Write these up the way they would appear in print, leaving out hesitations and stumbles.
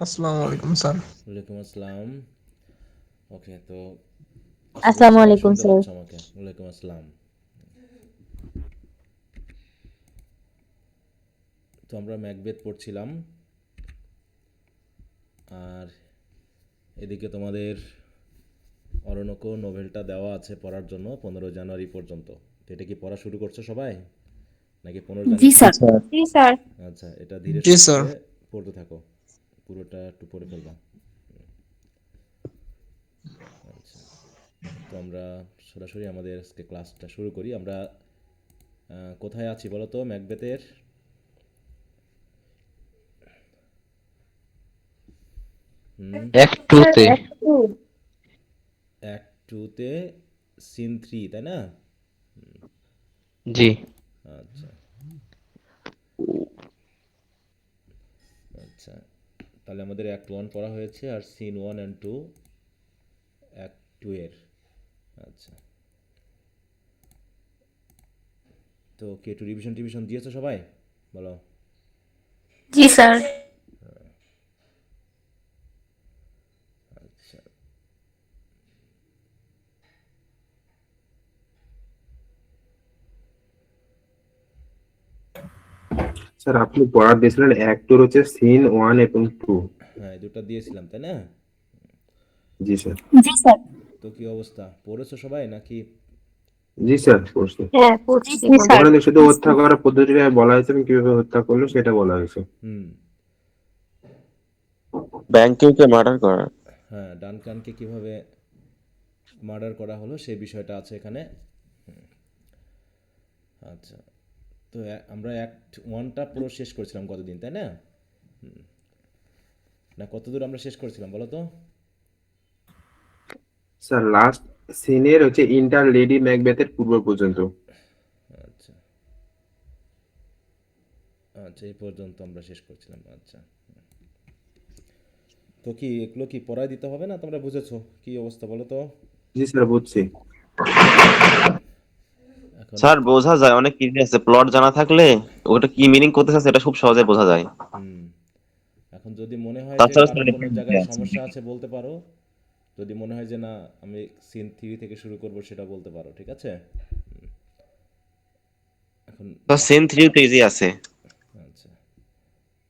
আসসালামু আলাইকুম স্যার। ওয়ালাইকুম আসসালাম। ওকে, তো আশা করি আসসালামু সবাই আলাইকুম শুনতে স্যার। পাচ্ছ আমাকে। ওয়ালাইকুম আসসালাম। তো আমরা ম্যাকবেথ পড়ছিলাম, আর এদিকে তোমাদের অরণ্যক নোভেলটা দেওয়া আছে পড়ার জন্য 15 জানুয়ারি পর্যন্ত। তো এটা কি পড়া শুরু করছো সবাই, নাকি পনেরো জি জানুয়ারি স্যার। স্যার। জি স্যার। আচ্ছা, এটা ধীরে জি স্যার। সুস্থে পড়তে থাকো, পুরোটা একটু পড়ে ফেলবা। আচ্ছা, তো আমরা সরাসরি আমাদের আজকে ক্লাসটা শুরু করি। আমরা কোথায় আছি বলো তো ম্যাকবেথের? হুম, অ্যাক্ট টু স্যার তে। একটু। অ্যাক্ট টুতে সিন 3, তাই না? জি। আচ্ছা আচ্ছা, তাহলে আমাদের অ্যাক্ট 1 পড়া হয়েছে, আর সিন 1 অ্যান্ড 2 অ্যাক্ট 2 এর। আচ্ছা, তো কি একটু রিভিশন টিভিশন দিয়েছো সবাই? বলো। জি স্যার। আচ্ছা, স্যার আপনি পড়া দিয়েছিলেন এক টুর হচ্ছে সিন 1 এবং 2। হ্যাঁ এই দুটো দিয়েছিলাম তাই না? জি স্যার। জি স্যার। তো কি অবস্থা, পড়েছো সবাই নাকি? জি স্যার পড়ছি। হ্যাঁ পড়ছি জি স্যার। ওখানে তো শুধু হত্যা করার পদ্ধতিটা বলা হয়েছে এবং কিভাবে হত্যা করলো সেটা বলা হয়েছে। হুম, ব্যাংকেওকে মার্ডার করা। হ্যাঁ, ডানকানকে কিভাবে মার্ডার করা হলো সেই বিষয়টা আছে এখানে। আচ্ছা, তো আমরা অ্যাক্ট 1টা পুরো শেষ করেছিলাম কতদিন, তাই না? না, কতদূর আমরা শেষ করেছিলাম বলো তো? স্যার লাস্ট সিনের হচ্ছে ইন্টার লেডি ম্যাকবেথের পূর্ব পর্যন্ত। আচ্ছা আচ্ছা, এই পর্যন্ত আমরা শেষ করছিলাম। আচ্ছা, তো কি এগুলো কি পড়ায় দিতে হবে না? তোমরা বুঝেছো কি অবস্থা বলো তো? জি স্যার বুঝছি। এখন স্যার বোঝা যায়, অনেক ইজি আছে, প্লট জানা থাকলে ওটা কি মিনিং করতেছে সেটা খুব সহজে বোঝা যায়। হুম, এখন যদি মনে হয় যে তাছাড়া কারো স্যার কোনো এখানে জায়গায় আছে। সমস্যা আছে বলতে পারো। যদি মনে হয় যে না, আমি সিন 3 থেকে শুরু করব, সেটা বলতে পারো, ঠিক আছে? এখন তো বাকি। সেন থ্রিও তো ইজি আছে। আচ্ছা,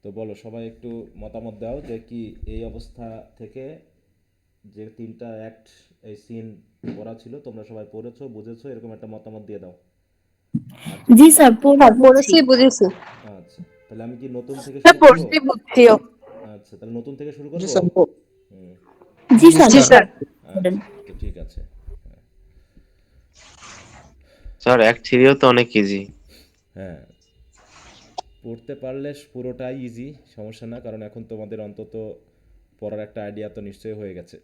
তো বলো সবাই একটু মতামত দাও যে কি এই অবস্থা থেকে যে 3টা অ্যাক্ট, এই সিন পড়া ছিল, তোমরা সবাই পড়েছো বুঝেছো, এরকম একটা মতামত দিয়ে দাও। আর যদি জি স্যার পড়েছি বুঝেছি। আচ্ছা, তাহলে আমি কি নতুন থেকে স্যার শুরু করব? পড়ছি বুঝছিও। আচ্ছা, তাহলে নতুন থেকে শুরু জি করব। স্যার। হুম, জি জি স্যার। জি স্যার। স্যার। আচ্ছা, তো ঠিক আছে। স্যার অ্যাক্ট থ্রিও তো অনেক ইজি। হ্যাঁ, পড়তে পারলে পুরোটাই ইজি, সমস্যা না, কারণ এখন তোমাদের অন্তত পড়ার একটা আইডিয়া তো নিশ্চয়ই হয়ে গেছে,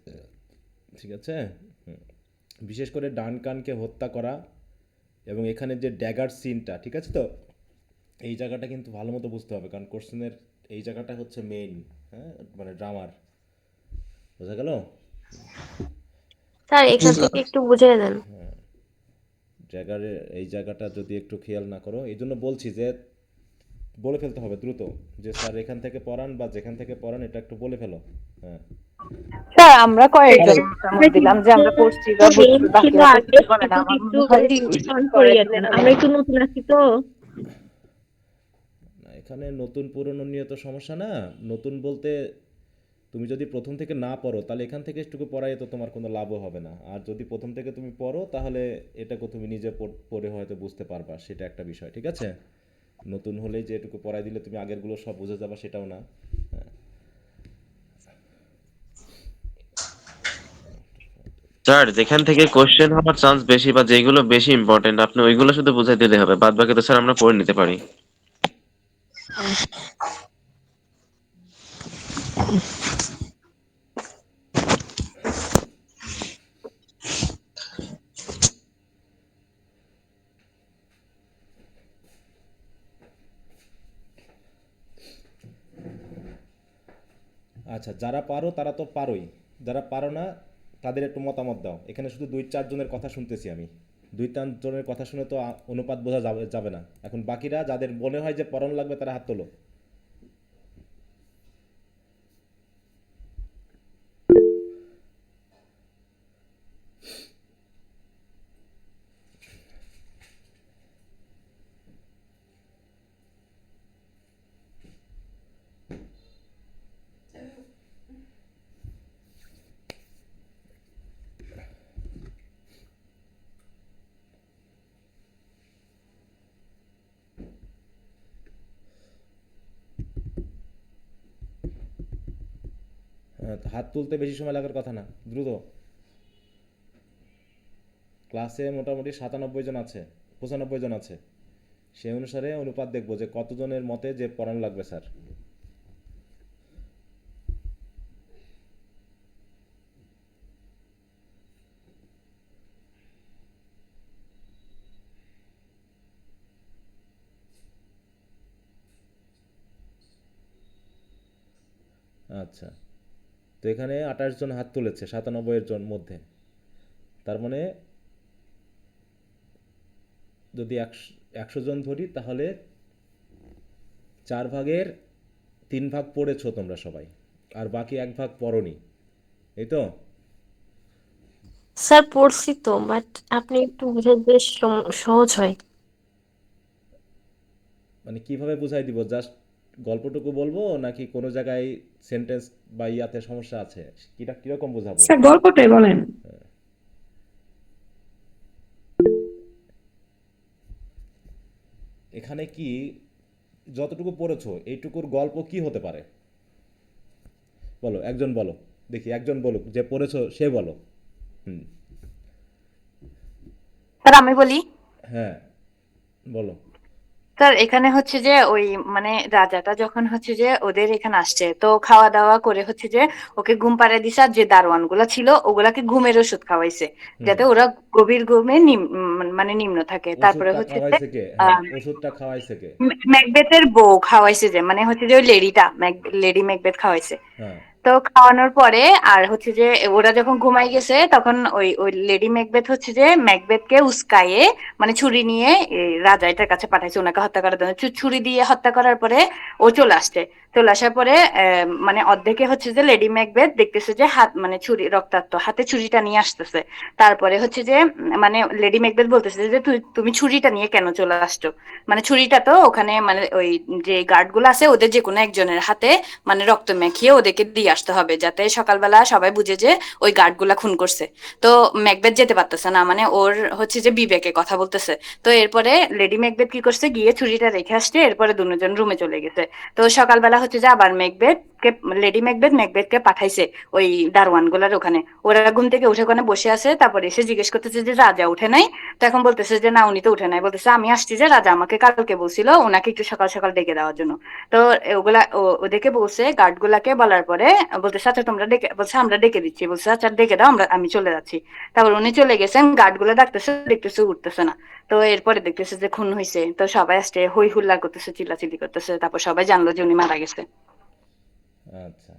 ঠিক আছে? হুম, বিশেষ করে ডানকানকে হত্যা করা এবং এখানে যে ড্যাগার সিনটা, ঠিক আছে তো? এই জায়গাটা কিন্তু ভালো মতো বুঝতে হবে, কারণ কোশ্চেনের এই জায়গাটা হচ্ছে মেইন। হ্যাঁ, মানে ড্রামার, বোঝা গেল? স্যার জি এখান স্যার। থেকে একটু বুঝিয়ে দেন। ড্যাগারের এই জায়গাটা যদি একটু খেয়াল না করো, এই জন্য বলছি যে বলে ফেলতে হবে দ্রুত, যে স্যার এখান থেকে পড়ান বা যেখান থেকে পড়ান এটা একটু বলে ফেলো। হ্যাঁ, স্যার আমরা স্যার কয়েকজন মতামত দিলাম যে আমরা পড়ছি বা বুঝছি, ছিল বাকিরা তো আগে, কিছু বলে না। এখন আমার একটু মনে হয় রিভিশন পরে করিয়ে দিলে দেন, ভালো আমরা হয়। একটু নতুন আছি তো। না, এখানে নতুন পুরনো নিয়ে তো সমস্যা না। নতুন বলতে তুমি যদি প্রথম থেকে না পড়ো তাহলে এখান থেকে একটুকু পড়াই তো তোমার কোনো লাভও হবে না, আর যদি প্রথম থেকে তুমি পড়ো তাহলে এটাকে তুমি নিজে পড়ে হয়তো বুঝতে পারবা, সেটা একটা বিষয়, ঠিক আছে? নতুন হলেই যে এটুকু পড়াই দিলে তুমি আগেরগুলো সব বুঝে যাবা সেটাও না। হ্যাঁ, স্যার যেখান থেকে কোশ্চেন হওয়ার চান্স বেশি বা যেগুলো বেশি ইম্পর্টেন্ট আপনি ওইগুলো শুধু বুঝাই দিলে হবে, বাদ বাকি তো স্যার আমরা পড়ে নিতে পারি। আচ্ছা, যারা পারো তারা তো পারোই, যারা পারো না তাদের একটু মতামত দাও। এখানে শুধু 2-4 জনের কথা শুনতেছি আমি। 2-3 জনের কথা শুনে তো অনুপাত বোঝা যাবে যাবে না। এখন বাকিরা যাদের মনে হয় যে পড়ানো লাগবে তারা হাত তোলো। হাত তুলতে বেশি সময় লাগার কথা না, দ্রুত। ক্লাসে মোটামুটি 97 জন আছে, 95 জন আছে, সেই অনুসারে অনুপাত দেখবো যে কতজনের মতে যে পড়ানো লাগবে স্যার। আচ্ছা, তো এখানে 28 জন হাত তুলেছে 97 জন মধ্যে, তার মানে যদি 100 জন ধরি তাহলে 4 ভাগের 3 ভাগ পড়েছো তোমরা সবাই, আর বাকি 1 ভাগ পড়নি, এই তো। স্যার পড়ছি তো, বাট আপনি একটু বুঝে বেশ সহজ হয়। মানে কিভাবে বুঝাই দিব, জাস্ট গল্পটুকু বলবো নাকি কোনো জায়গায় সেন্টেন্স বা ইয়াতে সমস্যা আছে, কিরকম বোঝাবো? স্যার গল্পটাই বলেন। এখানে কি যতটুকু পড়েছো এইটুকুর গল্প কি হতে পারে বলো, একজন বলো, দেখি একজন বলুক, যে পড়েছো সে বলো। হুম, স্যার আমি বলি। হ্যাঁ বলো। স্যার এখানে হচ্ছে যে ওই মানে রাজাটা যখন হচ্ছে যে ওদের এখানে আসছে, তো খাওয়া দাওয়া করে হচ্ছে যে ওকে ঘুম পাড়িয়ে দিছে, আর যে দারোয়ান গুলা ছিল ওগুলাকে ঘুমের ওষুধ খাওয়াইছে, হুম, যাতে ওরা গভীর ঘুমে মানে নিম্ন থাকে। তারপরে ওষুধটা হচ্ছে যে খাওয়াইছে কে? হ্যাঁ, ওষুধটা খাওয়াইছে কে? ম্যাকবেথের বউ খাওয়াইছে, যে মানে হচ্ছে যে ওই লেডিটা লেডি ম্যাকবেথ খাওয়াইছে। হ্যাঁ, তো খাওয়ানোর পরে আর হচ্ছে যে ওরা যখন ঘুমাই গেছে, তখন ওই ওই লেডি ম্যাকবেথ হচ্ছে যে ম্যাকবেথকে উস্কায়ে মানে ছুরি নিয়ে এই রাজা এটার কাছে পাঠাইছে ওনাকে হত্যা করার জন্য। ছুরি দিয়ে হত্যা করার পরে ও চলে আসছে। চলে আসার পরে মানে অর্ধেকে হচ্ছে যে লেডি ম্যাকবেথ দেখতেছে যে হাত মানে ছুরি রক্তাক্ত, হাতে ছুরিটা নিয়ে আসতেছে। তারপরে হচ্ছে যে মানে লেডি ম্যাকবেথ বলতেছে যে তুমি ছুরিটা নিয়ে কেন চলে আসছো, মানে ছুরিটা তো ওখানে মানে ওই যে গার্ড গুলো আছে ওদের যে কোনো একজনের হাতে মানে রক্ত মাখিয়ে ওদেরকে দিয়ে আসতে হবে, যাতে সকালবেলা সবাই বুঝে যে ওই গার্ড গুলা খুন করছে। তো ম্যাকবেথ যেতে পারতেছে না, মানে ওর হচ্ছে যে বিবেকে কথা বলতেছে। তো এরপরে লেডি ম্যাকবেথ কি করছে, গিয়ে ছুরিটা রেখে আসছে, এরপরে দুজন রুমে চলে গেছে। তো সকালবেলা হচ্ছে যে আবার লেডি ম্যাকবেথকে পাঠাইছে ওই দারোয়ান গুলার ওখানে। ওরা ঘুম থেকে উঠে ওখানে বসে আছে, তারপরে এসে জিজ্ঞেস করতেছে যে রাজা উঠে নাই। তো এখন বলতেছে যে না, উনি তো উঠে নাই। বলতেছে আমি আসছি, যে রাজা আমাকে কালকে বলছিল ওনাকে একটু সকাল সকাল ডেকে দেওয়ার জন্য। তো ওদেরকে বলছে, গার্ড গুলাকে বলার পরে বলতেছে আচ্ছা তোমরা ডেকে, বলছে আমরা ডেকে দিচ্ছি। বলছে আচ্ছা ডেকে দাও, আমি চলে যাচ্ছি। তারপর উনি চলে গেছেন, গার্ড গুলা ডাকতেছে, দেখতেছে উঠতেছে না। তো এরপরে দেখতেছে যে খুন হয়েছে, তো সবাই আসছে, হই হুল্লা করতেছে, চিল্লাচিল্লি করতেছে, তারপর সবাই জানলো যে উনি মারা গেছে। আচ্ছা,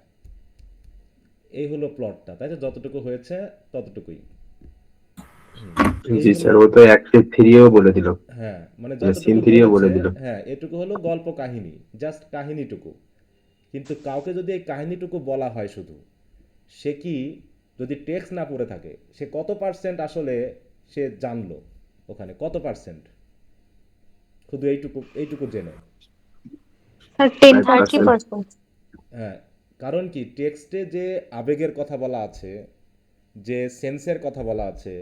এই হলো প্লটটা, তাই তো? যতটুকু হয়েছে ততটুকুই। এই জি হলো, স্যার, ও তো অ্যাক্ট থ্রিও বলে দিল, হ্যাঁ মানে মানে সিন যতটুকু থ্রিও বলেছে, বলে দিল। হ্যাঁ এটুকু হলো গল্প কাহিনী, জাস্ট কাহিনীটুকু। কিন্তু কাউকে যদি এই কাহিনীটুকু বলা হয় শুধু, সে কি, যদি টেক্সট না পড়ে থাকে, সে কত পার্সেন্ট আসলে সে জানলো, ওখানে কত পার্সেন্ট শুধু এইটুকু এইটুকু জেনে? স্যার 5%। 30%। হ্যাঁ, কারণ কি টেক্সটে যে আবেগের কথা বলা আছে, যে সেন্সের কথা বলা আছে,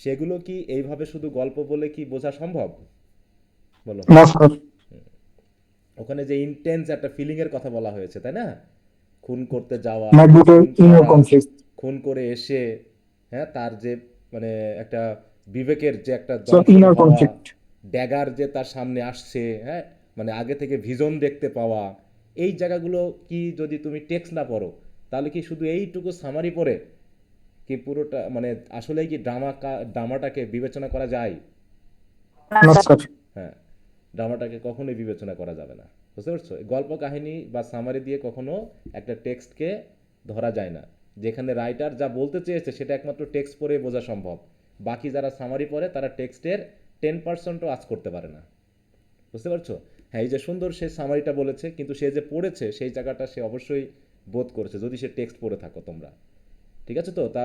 সেগুলো কি এইভাবে শুধু গল্প বলে কি বোঝা সম্ভব বলো? না স্যার। ওখানে যে ইন্টেন্স একটা ফিলিংয়ের কথা বলা হয়েছে, তাই না? খুন করতে যাওয়া, ম্যাকবেথের খুন ইনার করা, কনফ্লিক্ট। খুন করে এসে, হ্যাঁ তার যে মানে একটা বিবেকের যে একটা স্যার দংশন ইনার হওয়া, কনফ্লিক্ট। ড্যাগার যে তার সামনে আসছে, হ্যাঁ মানে আগে থেকে ভিজন দেখতে পাওয়া, এই জায়গাগুলো কি যদি তুমি টেক্সট না পড়ো, তাহলে কি শুধু এইটুকু সামারি পড়ে কি পুরোটা মানে আসলেই কি ড্রামাটাকে বিবেচনা করা যায়? না স্যার। হ্যাঁ, ড্রামাটাকে কখনোই বিবেচনা করা যাবে না, বুঝতে পারছো? এই গল্প কাহিনী বা সামারি দিয়ে কখনো একটা টেক্সটকে ধরা যায় না। যেখানে রাইটার যা বলতে চেয়েছে সেটা একমাত্র টেক্সট পড়ে বোঝা সম্ভব, বাকি যারা সামারি পড়ে তারা টেক্সটের 10%ও আজ করতে পারে না, বুঝতে পারছো? হ্যাঁ, এই যে সুন্দর সে সামারিটা বলেছে, কিন্তু সে যে পড়েছে সেই জায়গাটা সে অবশ্যই বোধ করেছে, যদি সে টেক্সট পড়ে থাকো তোমরা, ঠিক আছে তো? তা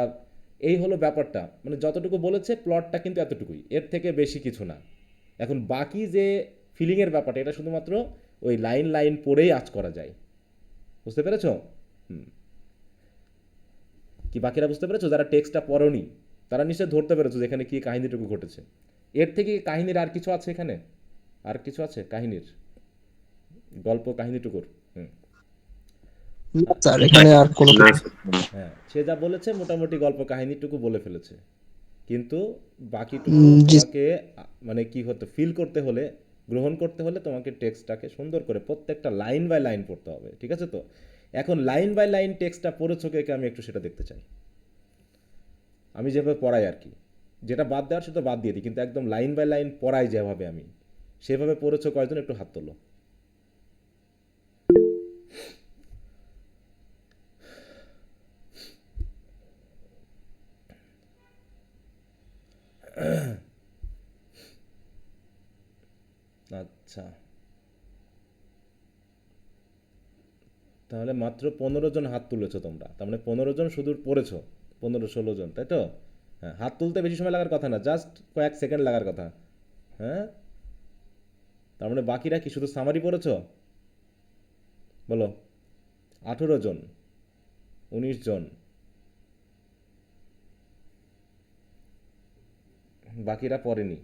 এই হলো ব্যাপারটা, মানে যতটুকু বলেছে প্লটটা কিন্তু এতটুকুই, এর থেকে বেশি কিছু না। এখন বাকি যে ফিলিংয়ের ব্যাপারটা, এটা শুধুমাত্র ওই লাইন লাইন পড়েই আজ করা যায়, বুঝতে পেরেছো? হুম, কি বাকিরা বুঝতে পেরেছো? যারা টেক্সটটা পড়োনি তারা নিশ্চয়ই ধরতে পেরেছো যেখানে কি কাহিনীটুকু ঘটেছে। এর থেকে কাহিনীর আর কিছু আছে এখানে? আর কিছু আছে কাহিনীর, গল্প কাহিনীটুকুর? হুম, না স্যার, এখানে আর কোনো না কিছু স্যার। হ্যাঁ, সে যা বলেছে মোটামুটি গল্প কাহিনীটুকু বলে ফেলেছে, কিন্তু বাকিটুকু জি তোমাকে মানে কি হতে ফিল করতে হলে, গ্রহণ করতে হলে তোমাকে টেক্সটটাকে সুন্দর করে প্রত্যেকটা লাইন বাই লাইন পড়তে হবে, ঠিক আছে? তো এখন লাইন বাই লাইন টেক্সটটা পড়েছো কে কে, আমি একটু সেটা দেখতে চাই। আমি যেভাবে পড়াই আর কি, যেটা বাদ দেওয়ার সেটা বাদ দিয়ে দিই, কিন্তু একদম লাইন বাই লাইন পড়াই যেভাবে আমি, সেভাবে পড়েছো কয়জন, একটু হাত তোলো। আচ্ছা, তাহলে মাত্র 15 জন হাত তুলেছো তোমরা, তার মানে 15 জন শুধু পড়েছো, 15-16 জন, তাই তো? হ্যাঁ, হাত তুলতে বেশি সময় লাগার কথা না, জাস্ট কয়েক সেকেন্ড লাগার কথা। হ্যাঁ, তার মানে বাকিরা কি শুধু সামারি পড়েছো? বলো। 18 জন, 19 জন, বাকিরা পড়েনি।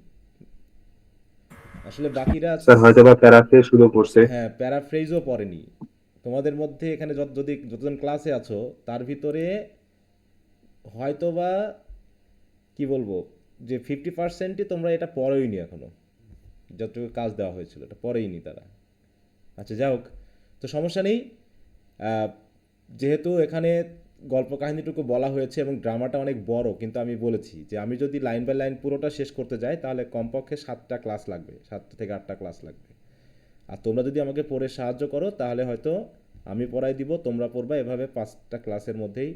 আসলে বাকিরা, স্যার হয়তো বা প্যারাফ্রেজ শুধু পড়ছে। হ্যাঁ, প্যারাফ্রেজও পড়েনি। তোমাদের মধ্যে এখানে যদি যতজন ক্লাসে আছো তার ভিতরে হয়তোবা কি বলবো, যে 50%ই তোমরা এটা পড়োইনি এখনো, যতটুকু কাজ দেওয়া হয়েছিল এটা পড়েইনি তারা। আচ্ছা, যাই হোক, তো সমস্যা নেই। আহ, যেহেতু এখানে গল্প কাহিনীটুকু বলা হয়েছে এবং ড্রামাটা অনেক বড়, কিন্তু আমি বলেছি যে আমি যদি লাইন বাই লাইন পুরোটা শেষ করতে যাই তাহলে কমপক্ষে 7টা ক্লাস লাগবে, 7 থেকে 8টা ক্লাস লাগবে। আর তোমরা যদি আমাকে পড়ে সাহায্য করো তাহলে হয়তো আমি পড়াই দিব, তোমরা পড়বা, এভাবে 5টা ক্লাসের মধ্যেই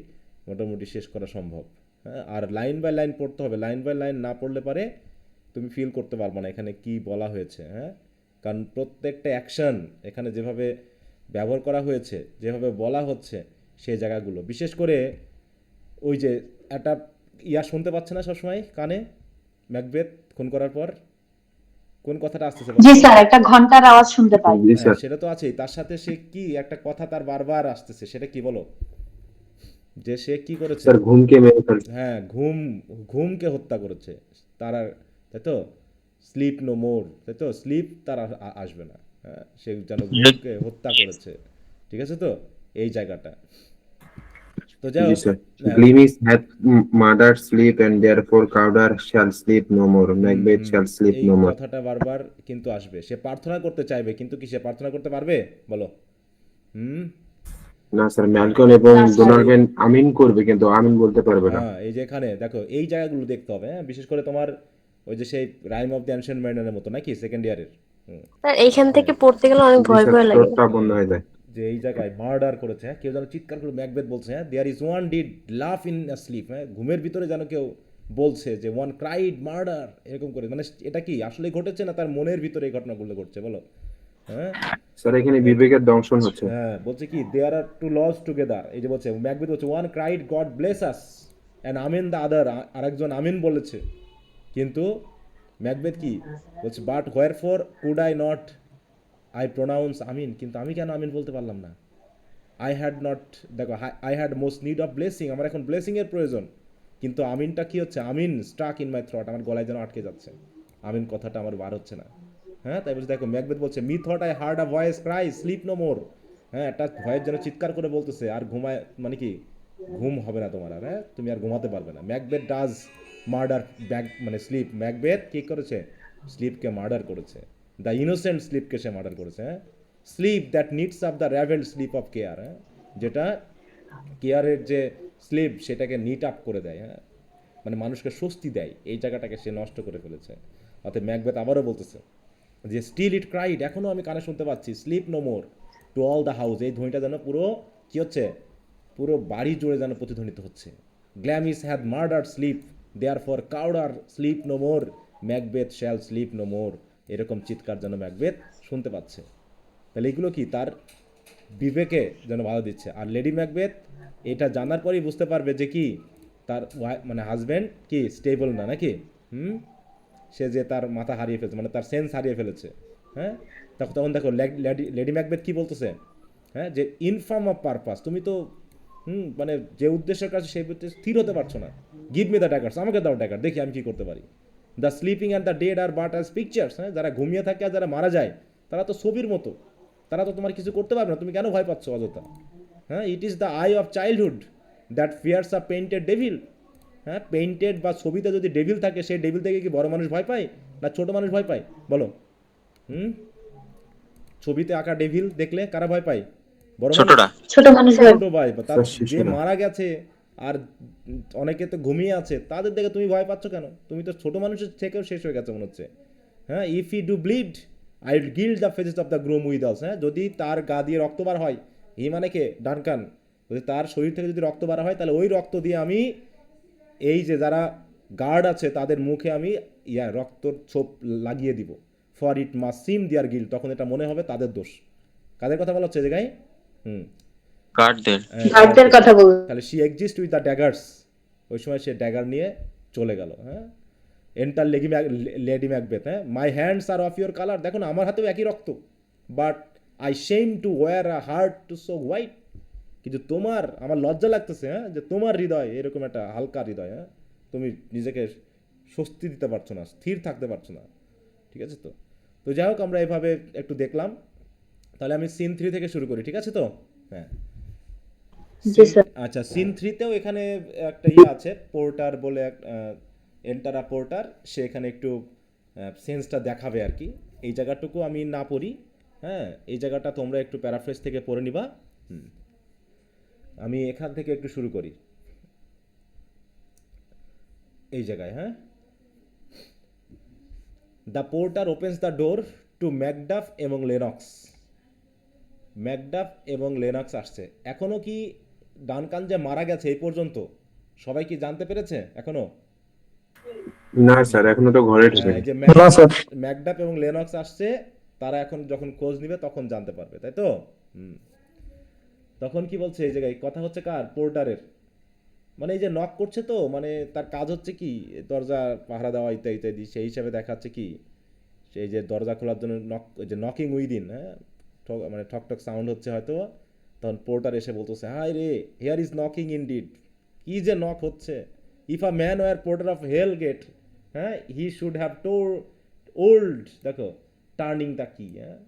মোটামুটি শেষ করা সম্ভব। হ্যাঁ, আর লাইন বাই লাইন পড়তে হবে, লাইন বাই লাইন না পড়লে পারে তুমি ফিল করতে পারবে না এখানে কি বলা হয়েছে। হ্যাঁ, কারণ প্রত্যেকটা অ্যাকশন এখানে যেভাবে ব্যবহার করা হয়েছে, যেভাবে বলা হচ্ছে সেই জায়গাগুলো, বিশেষ করে ওই যে একটা শুনতে পাচ্ছে না সবসময় কানে, ম্যাকবেথ খুন করার পর কোন কথাটা আসতেছে বলো? জি স্যার, একটা ঘন্টার আওয়াজ শুনতে পাই। জি হ্যাঁ, স্যার। সেটা তো আছেই, তার সাথে সে কি একটা কথা তার বারবার আসতেছে, সেটা কি বলো? যে সে কি করেছে? স্যার ঘুমকে মেরে ফেলছে। হ্যাঁ, ঘুমকে হত্যা করেছে তারা, তাই তো? স্লিপ নো মোর, তাই তো? স্লিপ তার আসবে না। হ্যাঁ, সে যেন ঘুমকে হত্যা করেছে, ঠিক আছে তো? এই জায়গাটা, তো যাই জি হোক। স্যার। হ্যাঁ, গ্লিমিস hath murdered sleep and therefore Cawdor shall sleep no more. Macbeth shall sleep এই no more. কথাটা বারবার কিন্তু আসবে, সে প্রার্থনা করতে চাইবে, কিন্তু কি সে প্রার্থনা করতে পারবে বলো? হুম। না স্যার, ম্যালকন এবং ডোনাল্ডম্যান আমিন করবে কিন্তু আমিন বলতে পারবে না। হ্যাঁ, এই যে এখানে দেখো এই জায়গাগুলো দেখতে হবে। হ্যাঁ, বিশেষ করে তোমার ওই যে সেই রাইম অফ দ্য অ্যানশিয়েন্ট ম্যানের মতো নাকি সেকেন্ড ইয়ারের, স্যার এইখান থেকে পড়তে গেলে অনেক জি ভয় স্যার, ভয় লাগে। ঠোঁটটা বন্ধ হয়ে যায়। যে এই জায়গায় মার্ডার করেছে, হ্যাঁ, কেউ যেন চিৎকার করে ম্যাকবেথ বলছে, হ্যাঁ, দেয়ার ইজ ওয়ান ডিড লাফ ইন স্লিপ, হ্যাঁ, ঘুমের ভিতরে যেন কেউ বলছে যে ওয়ান ক্রাইড মার্ডার, এরকম করে, মানে এটা কি আসলে ঘটেছে না তার মনের ভিতরে এই ঘটনাগুলো ঘটছে বলো? হ্যাঁ, স্যার এখানে বিবেকের দংশন হচ্ছে। হ্যাঁ, বলছে কি there are two lodged together, এই যে বলছে ম্যাকবেথ বলছে one cried God bless us and amen the other, আরেকজন আমিন বলেছে, কিন্তু ম্যাকবেথ কি বলছে, but wherefore could I not I pronounce amen, কিন্তু আমি কেন আমিন বলতে পারলাম না? আই হ্যাড নট, দেখো, I had most need of blessing, আমার এখন ব্লেসিংয়ের প্রয়োজন, কিন্তু আমিনটা কি হচ্ছে, amen stuck in my throat, আমার গলায় যেন আটকে যাচ্ছে, আমিন কথাটা আমার বার হচ্ছে না। হ্যাঁ, তাই বলছে, দেখো ম্যাকবেথ বলছে me thought I heard a voice cry sleep no more, হ্যাঁ, একটা ভয়েস যেন চিৎকার করে বলতেছে আর ঘুমায়, মানে কি ঘুম হবে না তোমার আর, হ্যাঁ, তুমি আর ঘুমাতে পারবে না। ম্যাকবেথ ডাজ মার্ডার মানে স্লিপ, ম্যাকবেথ কি করেছে, স্লিপকে মার্ডার করেছে, দ্য ইনোসেন্ট স্লিপকে সে মার্ডার করেছে। হ্যাঁ, sleep that knits up the ravelled sleep of care, হ্যাঁ, যেটা কেয়ারের যে স্লিপ সেটাকে নিট আপ করে দেয়, হ্যাঁ, মানে মানুষকে স্বস্তি দেয়, এই জায়গাটাকে সে নষ্ট করে ফেলেছে। অর্থাৎ ম্যাকবেথ আবারও বলতেছে যে স্টিল ইট ক্রাইড, এখনও আমি কানে শুনতে পাচ্ছি, sleep no more to all the house, এই ধ্বনিটা যেন পুরো কি হচ্ছে, পুরো বাড়ি জুড়ে যেন প্রতিধ্বনিত হচ্ছে। Glamis had murder sleep, therefore Cawdor sleep no more, Macbeth shall sleep no more, এরকম চিৎকার যেন ম্যাকবেথ শুনতে পাচ্ছে। তাহলে এগুলো কি তার বিবেকে যেন বাধা দিচ্ছে। আর লেডি ম্যাকবেথ এটা জানার পরেই বুঝতে পারবে যে কি তার মানে হাজব্যান্ড কি স্টেবল না নাকি, সে যে তার মাথা হারিয়ে ফেলছে, মানে তার সেন্স হারিয়ে ফেলেছে। হ্যাঁ, তখন দেখো লেডি ম্যাকবেথ কি বলতেছে, হ্যাঁ, যে ইনফার্ম অফ পারপাস, তুমি তো মানে যে উদ্দেশ্যের কাছে সেই উদ্দেশ্যে স্থির হতে পারছো না। গিভ মি দ্য ড্যাগার্স, আমাকে দাও ড্যাগার, দেখি আমি কি করতে পারি। The sleeping and the dead are but as pictures, হ্যাঁ, যারা ঘুমিয়ে থাকে আর যারা মারা যায় তারা তো ছবির মতো, তারা তো তোমার কিছু করতে পারবে না, তুমি কেন ভয় পাচ্ছ অযথা? হ্যাঁ, it is the eye of childhood that fears a painted devil. হ্যাঁ, পেইন্টেড বা ছবিতে যদি ডেভিল থাকে, সেই ডেভিল থেকে কি বড় মানুষ ভয় পায় না ছোট মানুষ ভয় পায় বলো? ছবিতে আঁকা ডেভিল দেখলে কারা ভয় পায়? বড় মানুষ, ছোটরা। ছোট মানুষ ছোট ভাই। তার স্যার, যে শিশুরা। মারা গেছে আর অনেকে তো ঘুমিয়ে আছে, তাদের দেখে তুমি ভয় পাচ্ছ কেন? তুমি তো ছোট মানুষের থেকেও শেষ হয়ে গেছে মনে হচ্ছে। হ্যাঁ, if he do bleed I will gild the faces of the groom withal. হ্যাঁ, যদি তার গা দিয়ে রক্ত বার হয়, এই মানে কে? ডানকান। যদি তার শরীর থেকে যদি রক্ত বার হয়, তাহলে ওই রক্ত দিয়ে আমি এই যে যারা গার্ড আছে তাদের মুখে আমি রক্তর ছোপ লাগিয়ে দিব। ফর ইট মাস্ট সিম দিয়ার গিল্ড, তখন এটা মনে হবে তাদের দোষ। কাদের কথা বলা হচ্ছে যে জায়গায়? গার্ডদের। গার্ডদের কথা বল। তাহলে she exist with the daggers. ওই সময় সে ড্যাগার নিয়ে চলে গেল। হ্যাঁ, এন্টার লেডি ম্যাকবেথ। হ্যাঁ, my hands are of your colour, দেখুন আমার হাতেও একই রক্ত, but I shame to wear a heart to so white, কিন্তু তোমার, আমার লজ্জা লাগতেছে, হ্যাঁ, যে তোমার হৃদয় এরকম একটা হালকা হৃদয়। হ্যাঁ, তুমি নিজেকে স্বস্তি দিতে পারছো না, স্থির থাকতে পারছো না। ঠিক আছে তো? তো যাই হোক, আমরা এভাবে একটু দেখলাম। তাহলে আমি সিন 3 থেকে শুরু করি, ঠিক আছে তো? হ্যাঁ, জি স্যার। আচ্ছা, সিন 3তেও এখানে একটা আছে, পোর্টার বলে এন্টারা পোর্টার, সে এখানে একটু সেন্সটা দেখাবে আর কি। এই জায়গাটুকু আমি না পড়ি। হ্যাঁ, এই জায়গাটা তোমরা একটু প্যারাফ্রেজ থেকে পড়ে নিবা। আমি এখান থেকে একটু শুরু করি এই জায়গায়। হ্যাঁ, the porter opens the door to Macduff এবং লেনক্স। ম্যাকডাফ এবং লেনক্স আসছে। এখনো কি ডানকান যে মারা গেছে এই পর্যন্ত সবাই কি জানতে পেরেছে এখনো? না স্যার, এখনো তো ঘরে ঢুকে এই যে না স্যার। ম্যাকডাফ এবং লেনক্স আসছে, তারা এখন যখন খোঁজ নিবে তখন জানতে পারবে, তাই তো? তখন কি বলছে এই জায়গায়? কথা হচ্ছে কার? পোর্টারের। মানে এই যে নক করছে, তো মানে তার কাজ হচ্ছে কি? দরজা পাহারা দেওয়া ইত্যাদি ইত্যাদি। সেই হিসাবে দেখাচ্ছে কি, সেই যে দরজা খোলার জন্য নক, ওই যে নকিং উইদিন। হ্যাঁ, মানে ঠক ঠক সাউন্ড হচ্ছে হয়তো। তখন পোর্টার এসে বলতেছে, হাই রে, হিয়ার ইজ নকিং ইনডিড। কি যে নক হচ্ছে! If a man were porter of hell gate, হ্যাঁ, হি শুড হ্যাভ ওল্ড, দেখো, টার্নিং দ্য কি। হ্যাঁ,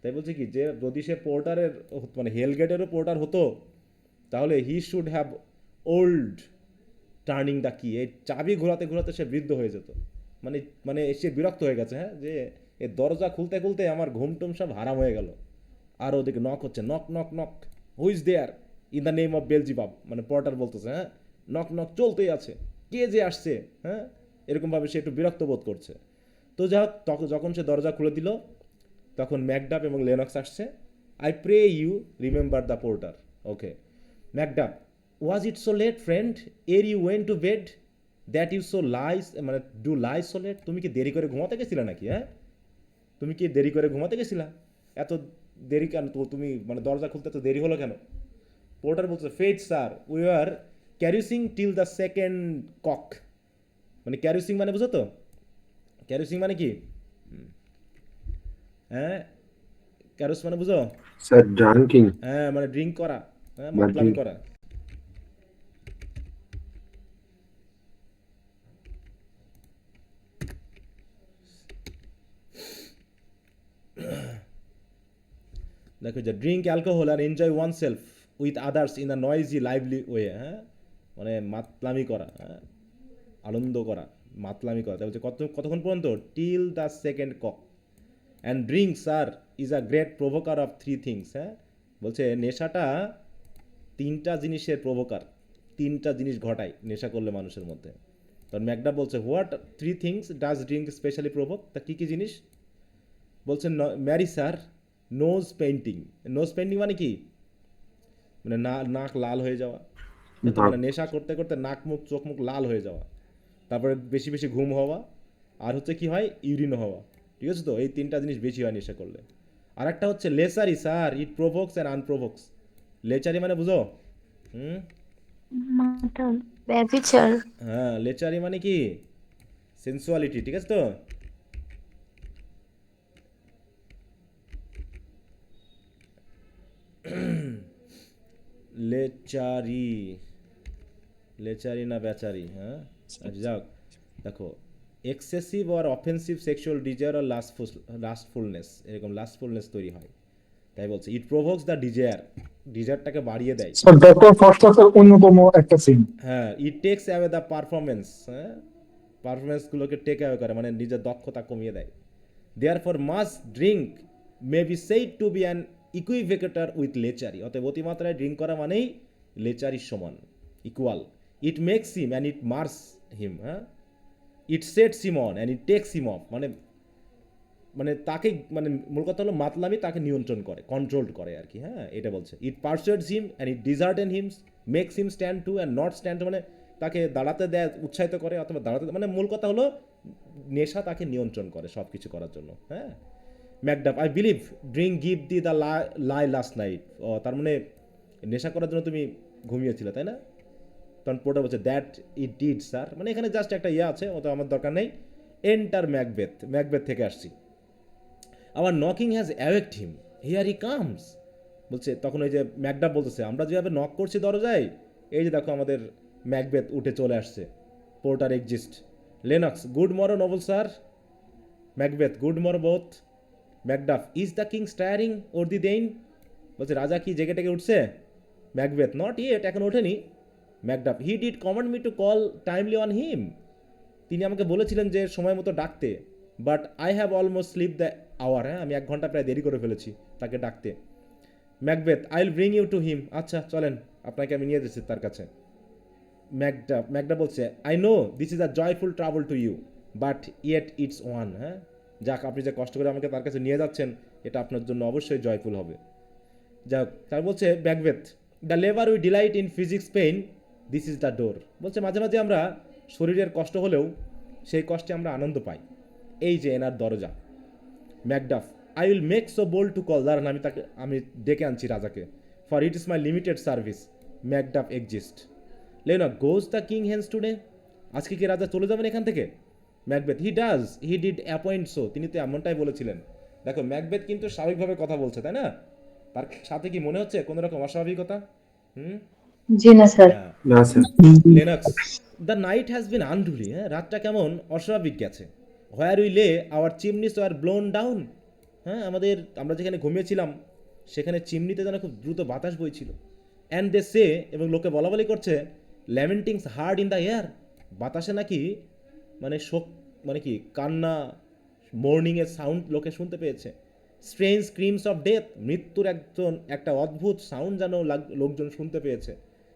তাই বলছে কি, যে যদি সে পোর্টারের মানে হেল গেটেরও পোর্টার হতো, তাহলে হি should have old turning the কি। এই চাবি ঘোরাতে ঘোরাতে সে বৃদ্ধ হয়ে যেত। মানে মানে সে বিরক্ত হয়ে গেছে। হ্যাঁ, যে এই দরজা খুলতে খুলতে আমার ঘুমটুম সব হারাম হয়ে গেল। আর ওদিকে নক হচ্ছে, knock knock knock, who is there in the name of Beelzebub. মানে পোর্টার বলতেছে, হ্যাঁ, নক নক চলতেই আছে, কে যে আসছে। হ্যাঁ, এরকমভাবে সে একটু বিরক্ত বোধ করছে। তো যাই হোক, যখন সে দরজা খুলে দিল, তখন ম্যাকডাফ এবং লেনক্স আসছে। I pray you remember the porter. Okay, Macduff, was it so late friend ere you went to bed that you so lies, মানে ডু লাইস সো লেট। তুমি কি দেরি করে ঘুমাতে গেছিলা নাকি? হ্যাঁ, তুমি কি দেরি করে ঘুমাতে গেছিলা? এত দেরি কেন? তো তুমি মানে দরজা খুলতে তো দেরি হলো কেন? পোর্টার বলছে, faith sir, we are carousing till the second cock. মানে ক্যারিসিং মানে বুঝো তো? ক্যারিসিং মানে কি? হ্যাঁ, ক্যারোস মানে বুঝো? স্যার, ড্রাঙ্কিং। হ্যাঁ, মানে ড্রিঙ্ক করা, হ্যাঁ, বা মাতলামি drink। করা। দেখো, যে ড্রিঙ্ক অ্যালকোহল আর enjoy oneself with others in a noisy lively way. হ্যাঁ, মানে মাতলামি করা, হ্যাঁ, আনন্দ করা, মাতলামি করা। তাই বলছে কতক্ষণ পর্যন্ত? Till the second cock. And drinks are is a great provoker of three things. হ্যাঁ, বলছে নেশাটা তিনটা জিনিসের প্রভোকার, তিনটা জিনিস ঘটায় নেশা করলে মানুষের মধ্যে। তখন ম্যাকডা বলছে, what three things does drink especially provoke? তা কী কী জিনিস? বলছে, marry sir, nose painting. Nose painting মানে কি? মানে নাক লাল হয়ে যাওয়া। মানে নেশা করতে করতে নাক মুখ চোখ মুখ লাল হয়ে যাওয়া। তারপরে বেশি বেশি ঘুম হওয়া। আর হচ্ছে কি হয়? ইউরিন হওয়া। ঠিক আছে তো? এই তিনটা জিনিস বেশি হয় নেশা করলে। আর একটা হচ্ছে লেচারি স্যার, ইট প্রভোক্স অ্যান্ড আনপ্রোভোক্স। লেচারি মানে বুঝো? ব্যভিচার। হ্যাঁ, লেচারি মানে কি? সেন্সুয়ালিটি। ঠিক আছে তো? লেচারি, লেচারি না বেচারি। হ্যাঁ, আচ্ছা, যাক, দেখো, এক্সেসিভ আর অফেন্সিভ সেক্সুয়াল ডিজায়ার আর লাস্টফুলনেস, এরকম লাস্টফুলনেস তৈরি হয়। তাই বলছে ইট প্রভোক্স দ্য ডিজায়ার। ডিজার্টটাকে বাড়িয়ে দেয়। স্যার ডক্টর ফাস্টাসের অন্যতম একটা সিন। হ্যাঁ, it takes away the performance, হ্যাঁ, পারফরমেন্সগুলোকে টেক অ্যাওয়ে করে, মানে নিজের দক্ষতা কমিয়ে দেয়। Therefore much drink may be said to be an equivocator with lechery, অতএব অতিমাত্রায় ড্রিঙ্ক করা মানেই লেচারির সমান, equal. It makes him and it mars him, হ্যাঁ, it sets him on and it takes him off, মানে মানে তাকে, মানে মূল কথা হলো মাতলামি তাকে নিয়ন্ত্রণ করে, কন্ট্রোল করে আর কি, হ্যাঁ, এটা বলছে। It persuades him and it disheartens him, makes him stand to and not stand, মানে তাকে দাঁড়াতে দেয়, উৎসাহিত করে অথবা দাঁড়াতে, মানে মূল কথা হলো নেশা তাকে নিয়ন্ত্রণ করে সব কিছু করার জন্য, হ্যাঁ। Macduff, I believe drink give thee the lie last night, ও তার মানে নেশা করার জন্য তুমি ঘুমিয়েছিলে, তাই না? তখন পোর্টার বলছে দ্যাট ইট ডিড স্যার, মানে এখানে জাস্ট একটা ইয়ে আছে, ও তো আমার দরকার নেই। এন্টার ম্যাকবেথ, ম্যাকবেথ থেকে আসছি। Our knocking has awaked him, here he comes, বলছে তখন ওই যে ম্যাকডাফ বলতেছে আমরা যেভাবে নক করছি দরজায়, এই যে দেখো আমাদের ম্যাকবেথ উঠে চলে আসছে। Porter exit. Lennox, good morn noble sir. Macbeth, good morn both. Macduff, is the king stirring worthy thane, বলছে রাজা কি জেগে টেগে উঠছে? ম্যাকবেথ, নট ইয়েট, এখন ওঠেনি। Macduff, he did command me to call timely on him, তিনি আমাকে বলেছিলেন যে সময় মতো ডাকতে, but I have almost slip the hour, হ্যাঁ, আমি 1 ঘন্টা প্রায় দেরি করে ফেলেছি তাকে ডাকতে। Macbeth, I will bring you to him, আচ্ছা চলেন আপনাকে আমি নিয়ে যাচ্ছি তার কাছে। ম্যাকডাফ বলছে I know this is a joyful travel to you but yet it's one, হ্যাঁ, যাক আপনি যে কষ্ট করে আমাকে তার কাছে নিয়ে যাচ্ছেন এটা আপনার জন্য অবশ্যই জয়ফুল হবে। যাক, তার বলছে Macbeth, the labour we delight in physics pain, this is the door, বলছে মাঝে মাঝে আমরা শরীরের কষ্ট হলেও সেই কষ্টে আমরা আনন্দ পাই, এই যে এনার দরজা। Macduff, I will make so bold to call, দাঁড়ান আমি ডেকে আনছি রাজাকে, for it is my limited service. Macduff exit. Lennox, goes the king hence today, আজকে কি রাজা চলে যাবেন এখান থেকে? Macbeth, he does, he did appoint so, তিনি তো এমনটাই বলেছিলেন। দেখো ম্যাকবেথ কিন্তু স্বাভাবিকভাবে কথা বলছে, তাই না? তার সাথে কি মনে হচ্ছে কোনো রকম অস্বাভাবিকতা? জি না স্যার। না sir. Lennox, the night has been unruly, হ্যাঁ, রাতটা কেমন অস্বাভাবিক গেছে। Where we lay our chimneys were blown down, হ্যাঁ, আমরা যেখানে ঘুমিয়েছিলাম সেখানে চিমনিতে যেন খুব দ্রুত বাতাস বইছিল। অ্যান্ড দে সে, এবং লোকে বলাবলি করছে, ল্যামেন্টিংস হার্ড ইন দ্য এয়ার, বাতাসে নাকি মানে শোক, মানে কি কান্না, মর্নিংয়ের সাউন্ড লোকে শুনতে পেয়েছে। স্ট্রেঞ্জ স্ক্রিমস অফ ডেথ, মৃত্যুর একটা অদ্ভুত সাউন্ড যেন লোকজন শুনতে পেয়েছে।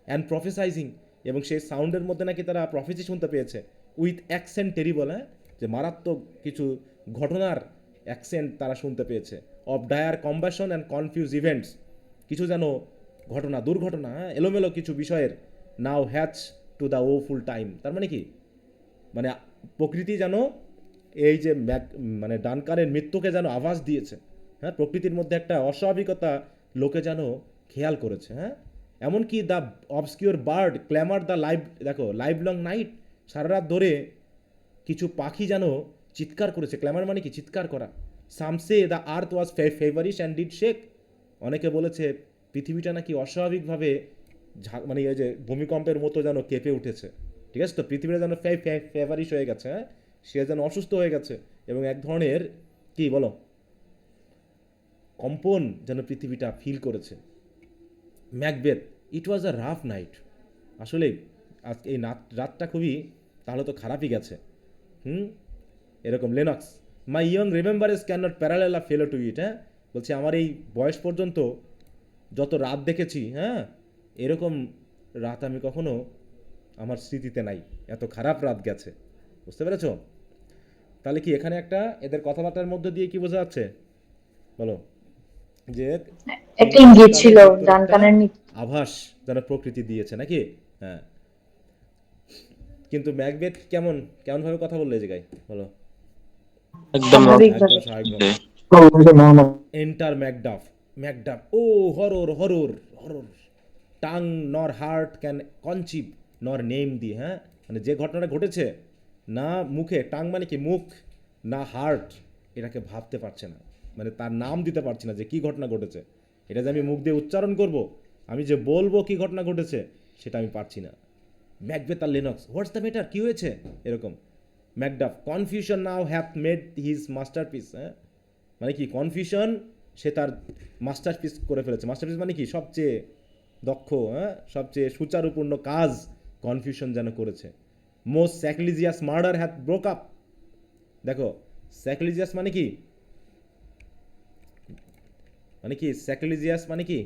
অ্যান্ড প্রফেসাইজিং, এবং সেই সাউন্ডের মধ্যে নাকি তারা প্রফেসি শুনতে পেয়েছে। উইথ অ্যাকসেন্ট টেরিবল, হ্যাঁ, যে মারাত্মক কিছু ঘটনার অ্যাকসেন্ট তারা শুনতে পেয়েছে। Of dire combustion and confuse events, কিছু যেন ঘটনা, দুর্ঘটনা, হ্যাঁ, এলোমেলো কিছু বিষয়ের। Now hatch to the woeful time, তার মানে কি, মানে প্রকৃতি যেন এই যে মানে ডানকারের মৃত্যুকে যেন আভাস দিয়েছে, হ্যাঁ, প্রকৃতির মধ্যে একটা অস্বাভাবিকতা লোকে যেন খেয়াল করেছে, হ্যাঁ। এমনকি the obscure bird clamour the live, দেখো লাইভ লং নাইট, সারা রাত ধরে কিছু পাখি যেন চিৎকার করেছে। ক্ল্যামার মানে কি, চিৎকার করা। Some say the earth was feverish and did shake, অনেকে বলেছে পৃথিবীটা নাকি অস্বাভাবিকভাবে মানে এই যে ভূমিকম্পের মতো যেন কেঁপে উঠেছে, ঠিক আছে? তো পৃথিবীটা যেন ফেভারিশ হয়ে গেছে, হ্যাঁ, সে যেন অসুস্থ হয়ে গেছে, এবং এক ধরনের কি বলো কম্পন যেন পৃথিবীটা ফিল করেছে। ম্যাকবেথ, ইট ওয়াজ আ রাফ নাইট, আসলে আজ এই রাতটা খুবই তাহলে তো খারাপই গেছে, এরকম। Lennox, my young remembrance can not parallel a fellow to it, হ্যাঁ, বলছে আমার এই বয়স পর্যন্ত যত রাত দেখেছি, হ্যাঁ, এরকম রাত আমি কখনো আমার স্মৃতিতে নাই, এত খারাপ রাত গেছে। বুঝতে পেরেছ? তাহলে কি এখানে একটা এদের কথাবার্তার মধ্যে দিয়ে কি বোঝা যাচ্ছে বলো, যে একটা ইঙ্গিত ছিল ডানকানের আভাস যেন প্রকৃতি দিয়েছে নাকি? হ্যাঁ, কিন্তু ম্যাকবেথ কেমন ভাবে কথা বললো এই জায়গায় বলো? একদম স্বাভাবিকভাবে। স্বাভাবিক। এন্টার ম্যাকডাফ, ও হরর হরর হরর, টাং নর হার্ট ক্যান কনচিভ নর নেম দি, হ্যাঁ, মানে যে ঘটনাটা ঘটেছে না মুখে, টাং মানে কি মুখ, না হার্ট এটাকে ভাবতে পারছে না, মানে তার নাম দিতে পারছি না যে কি ঘটনা ঘটেছে। এটা যে আমি মুখ দিয়ে উচ্চারণ করব, আমি যে বলবো কি ঘটনা ঘটেছে সেটা আমি পারছি না। ম্যাকবেথ আর লেনক্স, হোয়াটস দ্য ম্যাটার, কি হয়েছে এরকম। Macduff, confusion now hath made his masterpiece, হ্যাঁ, মানে কি কনফিউশন সে তার মাস্টারপিস করে ফেলেছে। মাস্টারপিস মানে কি? সবচেয়ে দক্ষ, হ্যাঁ, সবচেয়ে সুচারুপূর্ণ কাজ কনফিউশন যেন করেছে। Most sacrilegious murder hath broke up. দেখো স্যাক্রিলিজিয়াস মানে কি? মানে কি স্যাক্রিলিজিয়াস মানে কি?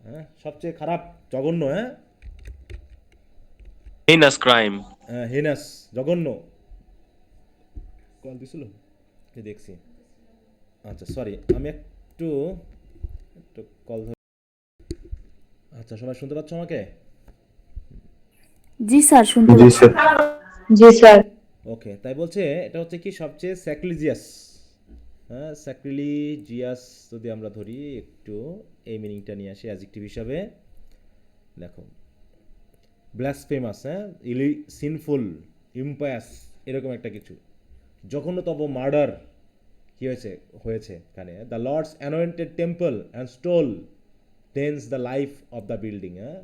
হ্যাঁ, সবচেয়ে খারাপ, জঘন্য, হ্যাঁ, হেইনাস ক্রাইম। হেনাস, জঘন্য। কল দিছিল দেখছি। আচ্ছা সরি, আমি একটু কল। আচ্ছা সবাই শুনতে পাচ্ছ আমাকে? জি স্যার, শুনতে জি পাচ্ছি। স্যার। জি স্যার। ওকে, তাই বলছে এটা হচ্ছে কি সবচেয়ে স্যাক্রিলিজিয়াস, হ্যাঁ, স্যাক্রিলিজিয়াস যদি আমরা ধরি একটু এই মিনিংটা নিয়ে আসি অ্যাডজেক্টিভ হিসাবে। দেখো ব্লাসফেমাস, হ্যাঁ, সিনফুল, ইম্পায়াস, এরকম একটা কিছু। জঘন্যতম মার্ডার কি হয়েছে এখানে। The Lord's anointed temple and stole thence the life of the building. হ্যাঁ,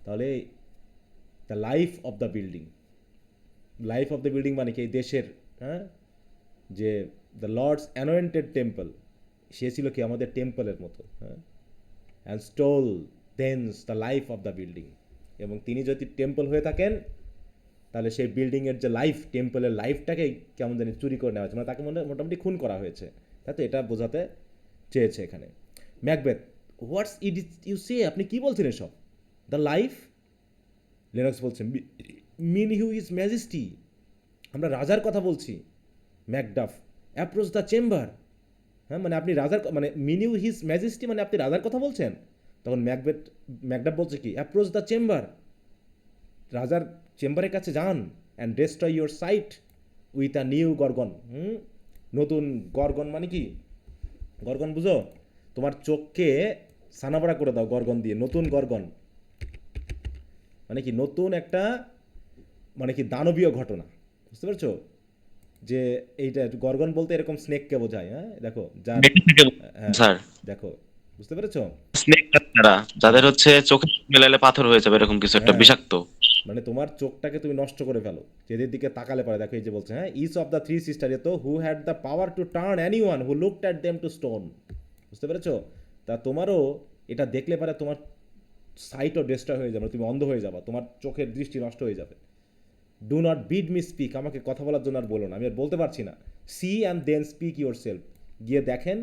তাহলে the life of the building, life of the building মানে কি? এই দেশের, হ্যাঁ, যে দ্য লর্ডস অ্যানোয়েন্টেড টেম্পল, সে ছিল কি আমাদের টেম্পলের মতো, হ্যাঁ, and stole thence the life of the building. এবং তিনি যদি টেম্পল হয়ে থাকেন তাহলে সেই বিল্ডিংয়ের যে লাইফ, টেম্পলের লাইফটাকে কেমন জানি চুরি করে নেওয়া হয়েছে, মানে তাকে মোটামুটি খুন করা হয়েছে। তাই তো এটা বোঝাতে চেয়েছে এখানে। Macbeth, what's it is you say, আপনি কি বলছেন এসব? দ্য লাইফ, লেনক্স বলছেন মিন হিউ ইজ ম্যাজেস্টি, আমরা রাজার কথা বলছি। ম্যাকডাফ, অ্যাপ্রোচ দ্য চেম্বার, হ্যাঁ, মানে আপনি রাজার, মানে মিন ইউ হিজ ম্যাজেস্টি মানে আপনি রাজার কথা বলছেন। তখন ম্যাকডাফ বলছে কি? অ্যাপ্রোচ দ্য চেম্বার, রাজার চেম্বারের কাছে যান, and destroy your sight with a new Gorgon. নতুন গর্গন মানে কি? গর্গন বুঝো? তোমার চোখকে সানাবড়া করে দাও গর্গন দিয়ে, নতুন গর্গন মানে কি? নতুন একটা, মানে কি দানবীয় ঘটনা, বুঝতে পারছো? যে এইটা গর্গন বলতে এরকম স্নেককে বোঝায়, হ্যাঁ, দেখো যার, হ্যাঁ, স্যার দেখো, বুঝতে পেরেছো? স্নেক যাদের হচ্ছে চোখে মেলালে পাথর হয়ে যাবে এরকম কিছু একটা হ্যাঁ, বিষাক্ত। মানে তোমার চোখটাকে তুমি নষ্ট করে ফেলো, যেদের দিকে তাকালে পারে। দেখো এই যে বলছে, হ্যাঁ, each of the three sister তো who had the power to turn anyone who looked at them to stone. বুঝতে পেরেছো? তা তোমারও এটা দেখলে পারে তোমার সাইটও ডিস্ট্রয় হয়ে যাবে, তুমি অন্ধ হয়ে যাবে, তোমার চোখের দৃষ্টি নষ্ট হয়ে যাবে। Do not bid me speak, আমাকে কথা বলার জন্য আর বলো না, আমি আর বলতে পারছি না। See and then speak yourself, গিয়ে দেখেন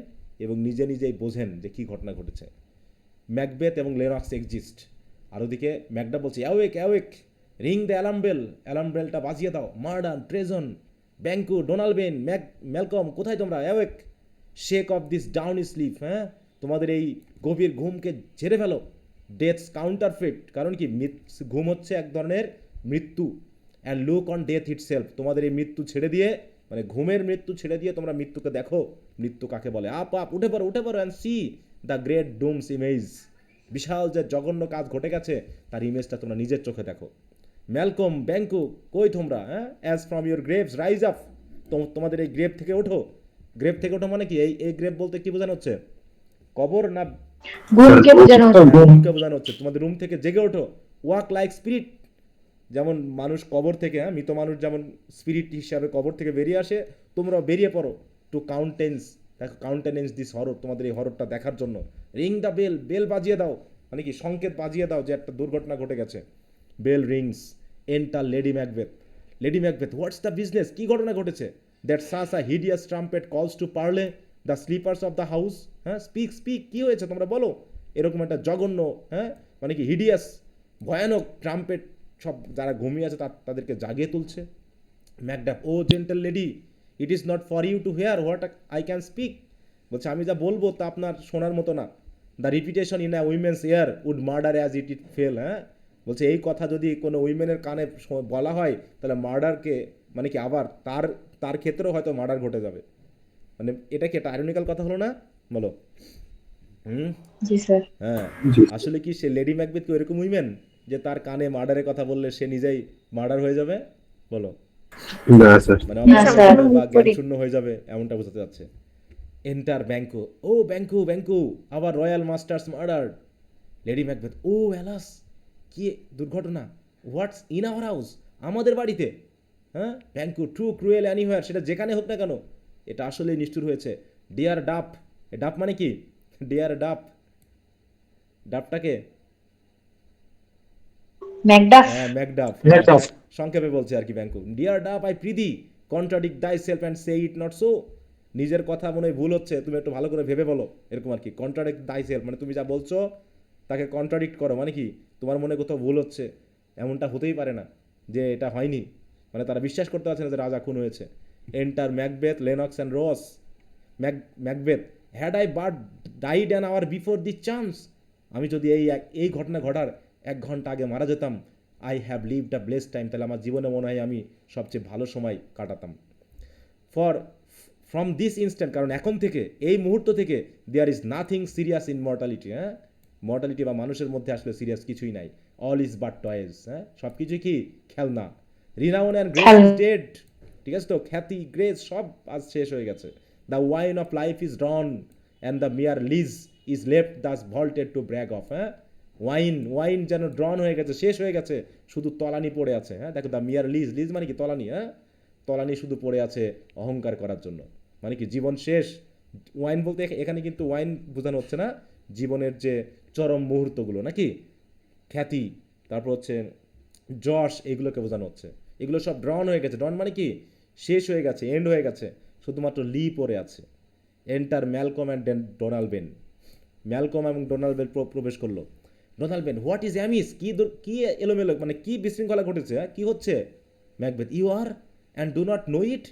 এবং নিজে নিজেই বোঝেন যে কী ঘটনা ঘটেছে। ম্যাকবেথ এবং লেনক্স এক্সিস্ট। আর ওদিকে ম্যাকডাফ বলছে awake awake, ring the alarm bell, alarm বেলটা বাজিয়ে দাও। Murder, treason, Banquo, Donalbain, Malcolm, কোথায় তোমরা? Awake, shake off this down sleep, হ্যাঁ, তোমাদের এই গভীর ঘুমকে ঝেড়ে ফেলো। ডেথস কাউন্টারফিট, কারণ কি? ঘুম হচ্ছে এক ধরনের মৃত্যু। And look on death itself, তোমাদের এই মৃত্যু ছেড়ে দিয়ে, মানে ঘুমের মৃত্যু ছেড়ে দিয়ে তোমরা মৃত্যুকে দেখো। মৃত্যু কাকে বলে? আপ আপ, উঠে পড়ো and see the great doom's image, বিশাল যে জঘন্য কাজ ঘটে গেছে তার ইমেজটা তোমরা নিজের চোখে দেখো। ম্যালকম, ব্যাঙ্কু, কই তোমরা? হ্যাঁ, as from your graves rise up, তোমাদের এই গ্রেভ থেকে ওঠো। গ্রেভ থেকে ওঠো মানে কি? এই গ্রেভ বলতে কি বোঝানো হচ্ছে? কবর না ঘুমকে বোঝানো হচ্ছে। ঘুমকে বোঝানো হচ্ছে? তোমাদের রুম থেকে জেগে ওঠো। ওয়াক লাইক স্পিরিট, যেমন মানুষ কবর থেকে, হ্যাঁ, মৃত মানুষ যেমন স্পিরিট হিসাবে কবর থেকে বেরিয়ে আসে, তোমরাও বেরিয়ে পড়ো। টু কাউন্টেনেন্স দিস হরর, তোমাদের এই হররটা দেখার জন্য। রিং দ্য বেল, বেল বাজিয়ে দাও, মানে কি? সংকেত বাজিয়ে দাও যে একটা দুর্ঘটনা ঘটে গেছে। Bell rings, enter lady Macbeth. Lady Macbeth, what's the business, কী ঘটনা ঘটেছে? That such a hideous trumpet calls to parley the sleepers of the house, হ্যাঁ, স্পিক স্পিক, কী হয়েছে তোমরা বলো। এরকম একটা জঘন্য, হ্যাঁ, মানে কি হিডিয়াস, ভয়ানক ট্রাম্পেট সব যারা ঘুমিয়ে আছে তাদেরকে জাগিয়ে তুলছে। Macduff, O gentle lady, it is not for you to hear what I can speak, বলছে আমি যা বলবো তা আপনার শোনার মতো না। The repetition in a women's ear would murder as it fell, হ্যাঁ, বলছে এই কথা যদি কোনো উইমেনের কানে বলা হয় তাহলে মার্ডারকে, মানে কি আবার তার ক্ষেত্রেও হয়তো মার্ডার ঘটে যাবে। মানে এটা কি একটা আইরনিক্যাল কথা হলো না? বলো। জি স্যার। হ্যাঁ, আসলে কি সে লেডি ম্যাকবেথ কি ওইরকম উইমেন যে তার কানে মার্ডারের কথা বললে সে নিজেই মার্ডার হয়ে যাবে? বলো। না স্যার। মানে না স্যার। বা জ্ঞান শূন্য হয়ে যাবে, এমনটা বোঝাতে যাচ্ছে। এন্টার ব্যাঙ্কু, ও ব্যাঙ্কু, আবার royal masters murder. Lady Macbeth, O alas, কি দুর্ঘটনা। হোয়াটস ইন আওয়ার হাউস, আমাদের বাড়িতে, হ্যাঁ। ব্যাঙ্কু, ট্রু ক্রুয়েল অ্যানিওয়ার, সেটা যেখানে হোক না কেন, এটা আসলেই নিষ্ঠুর হয়েছে। ডিয়ার ডাফ, ডাব মানে কি? ডিয়ার ডাব, ডাবটাকে ম্যাকডাফ। হ্যাঁ ম্যাকডাফ, ম্যাকডাফ। সংক্ষেপে বলছে আর কি Banquo. Dear Duff I prithee contradict thyself and say it not so. নিজের কথা মনে হয় ভুল হচ্ছে, তুমি একটু ভালো করে ভেবে বলো, এরকম আর কি। কন্ট্রাডিক্ট দাই সেলফ মানে তুমি যা বলছো তাকে কন্ট্রাডিক্ট করো, মানে কি তোমার মনে কোথাও ভুল হচ্ছে, এমনটা হতেই পারে না যে এটা হয়নি, মানে তারা বিশ্বাস করতে পারছে না যে রাজা খুন হয়েছে। Enter Macbeth, Lennox and Ross. Macbeth, had I but died an hour before the chance, আমি যদি এই ঘটনা ঘটার 1 ঘন্টা আগে মারা যেতাম, I have lived a blessed time, তাহলে আমার জীবনে মনে হয় আমি সবচেয়ে ভালো সময় কাটাতাম। ফ্রম দিস ইনস্ট্যান্ট, কারণ এখন থেকে, এই মুহূর্ত থেকে, there is nothing serious in mortality. হ্যাঁ, মর্টালিটি বা মানুষের মধ্যে আসলে সিরিয়াস কিছুই নাই। All is but toys. হ্যাঁ, সব কিছুই কি খেলনা। Renown and grace is dead, ঠিক আছে তো, খ্যাতি গ্রেস সব আজ শেষ হয়ে গেছে। The wine of life is drawn and the mere lees is left this vaulted to brag of. হ্যাঁ, ওয়াইন যেন ড্রন হয়ে গেছে, শেষ হয়ে গেছে, শুধু তলানি পড়ে আছে। হ্যাঁ, দেখো, দ্য মিয়ার লিজ মানে কি? তলানি। হ্যাঁ, তলানি শুধু পড়ে আছে অহংকার করার জন্য, মানে কি জীবন শেষ। ওয়াইন বলতে এখানে কিন্তু ওয়াইন বোঝানো হচ্ছে না, জীবনের যে চরম মুহূর্তগুলো নাকি, খ্যাতি, তারপর হচ্ছে যশ, এগুলোকে বোঝানো হচ্ছে। এগুলো সব ড্রন হয়ে গেছে। ড্রন মানে কি? শেষ হয়ে গেছে, এন্ড হয়ে গেছে, শুধুমাত্র লি পড়ে আছে। Enter Malcolm and Donalbain. Malcolm এবং ডোনাল্ড বেন প্রবেশ করলো। Donalbain, what is amiss, কি এলোমেলো, মানে কি বিশৃঙ্খলা ঘটেছে? হ্যাঁ, কি হচ্ছে? Macbeth, you are and do not know it,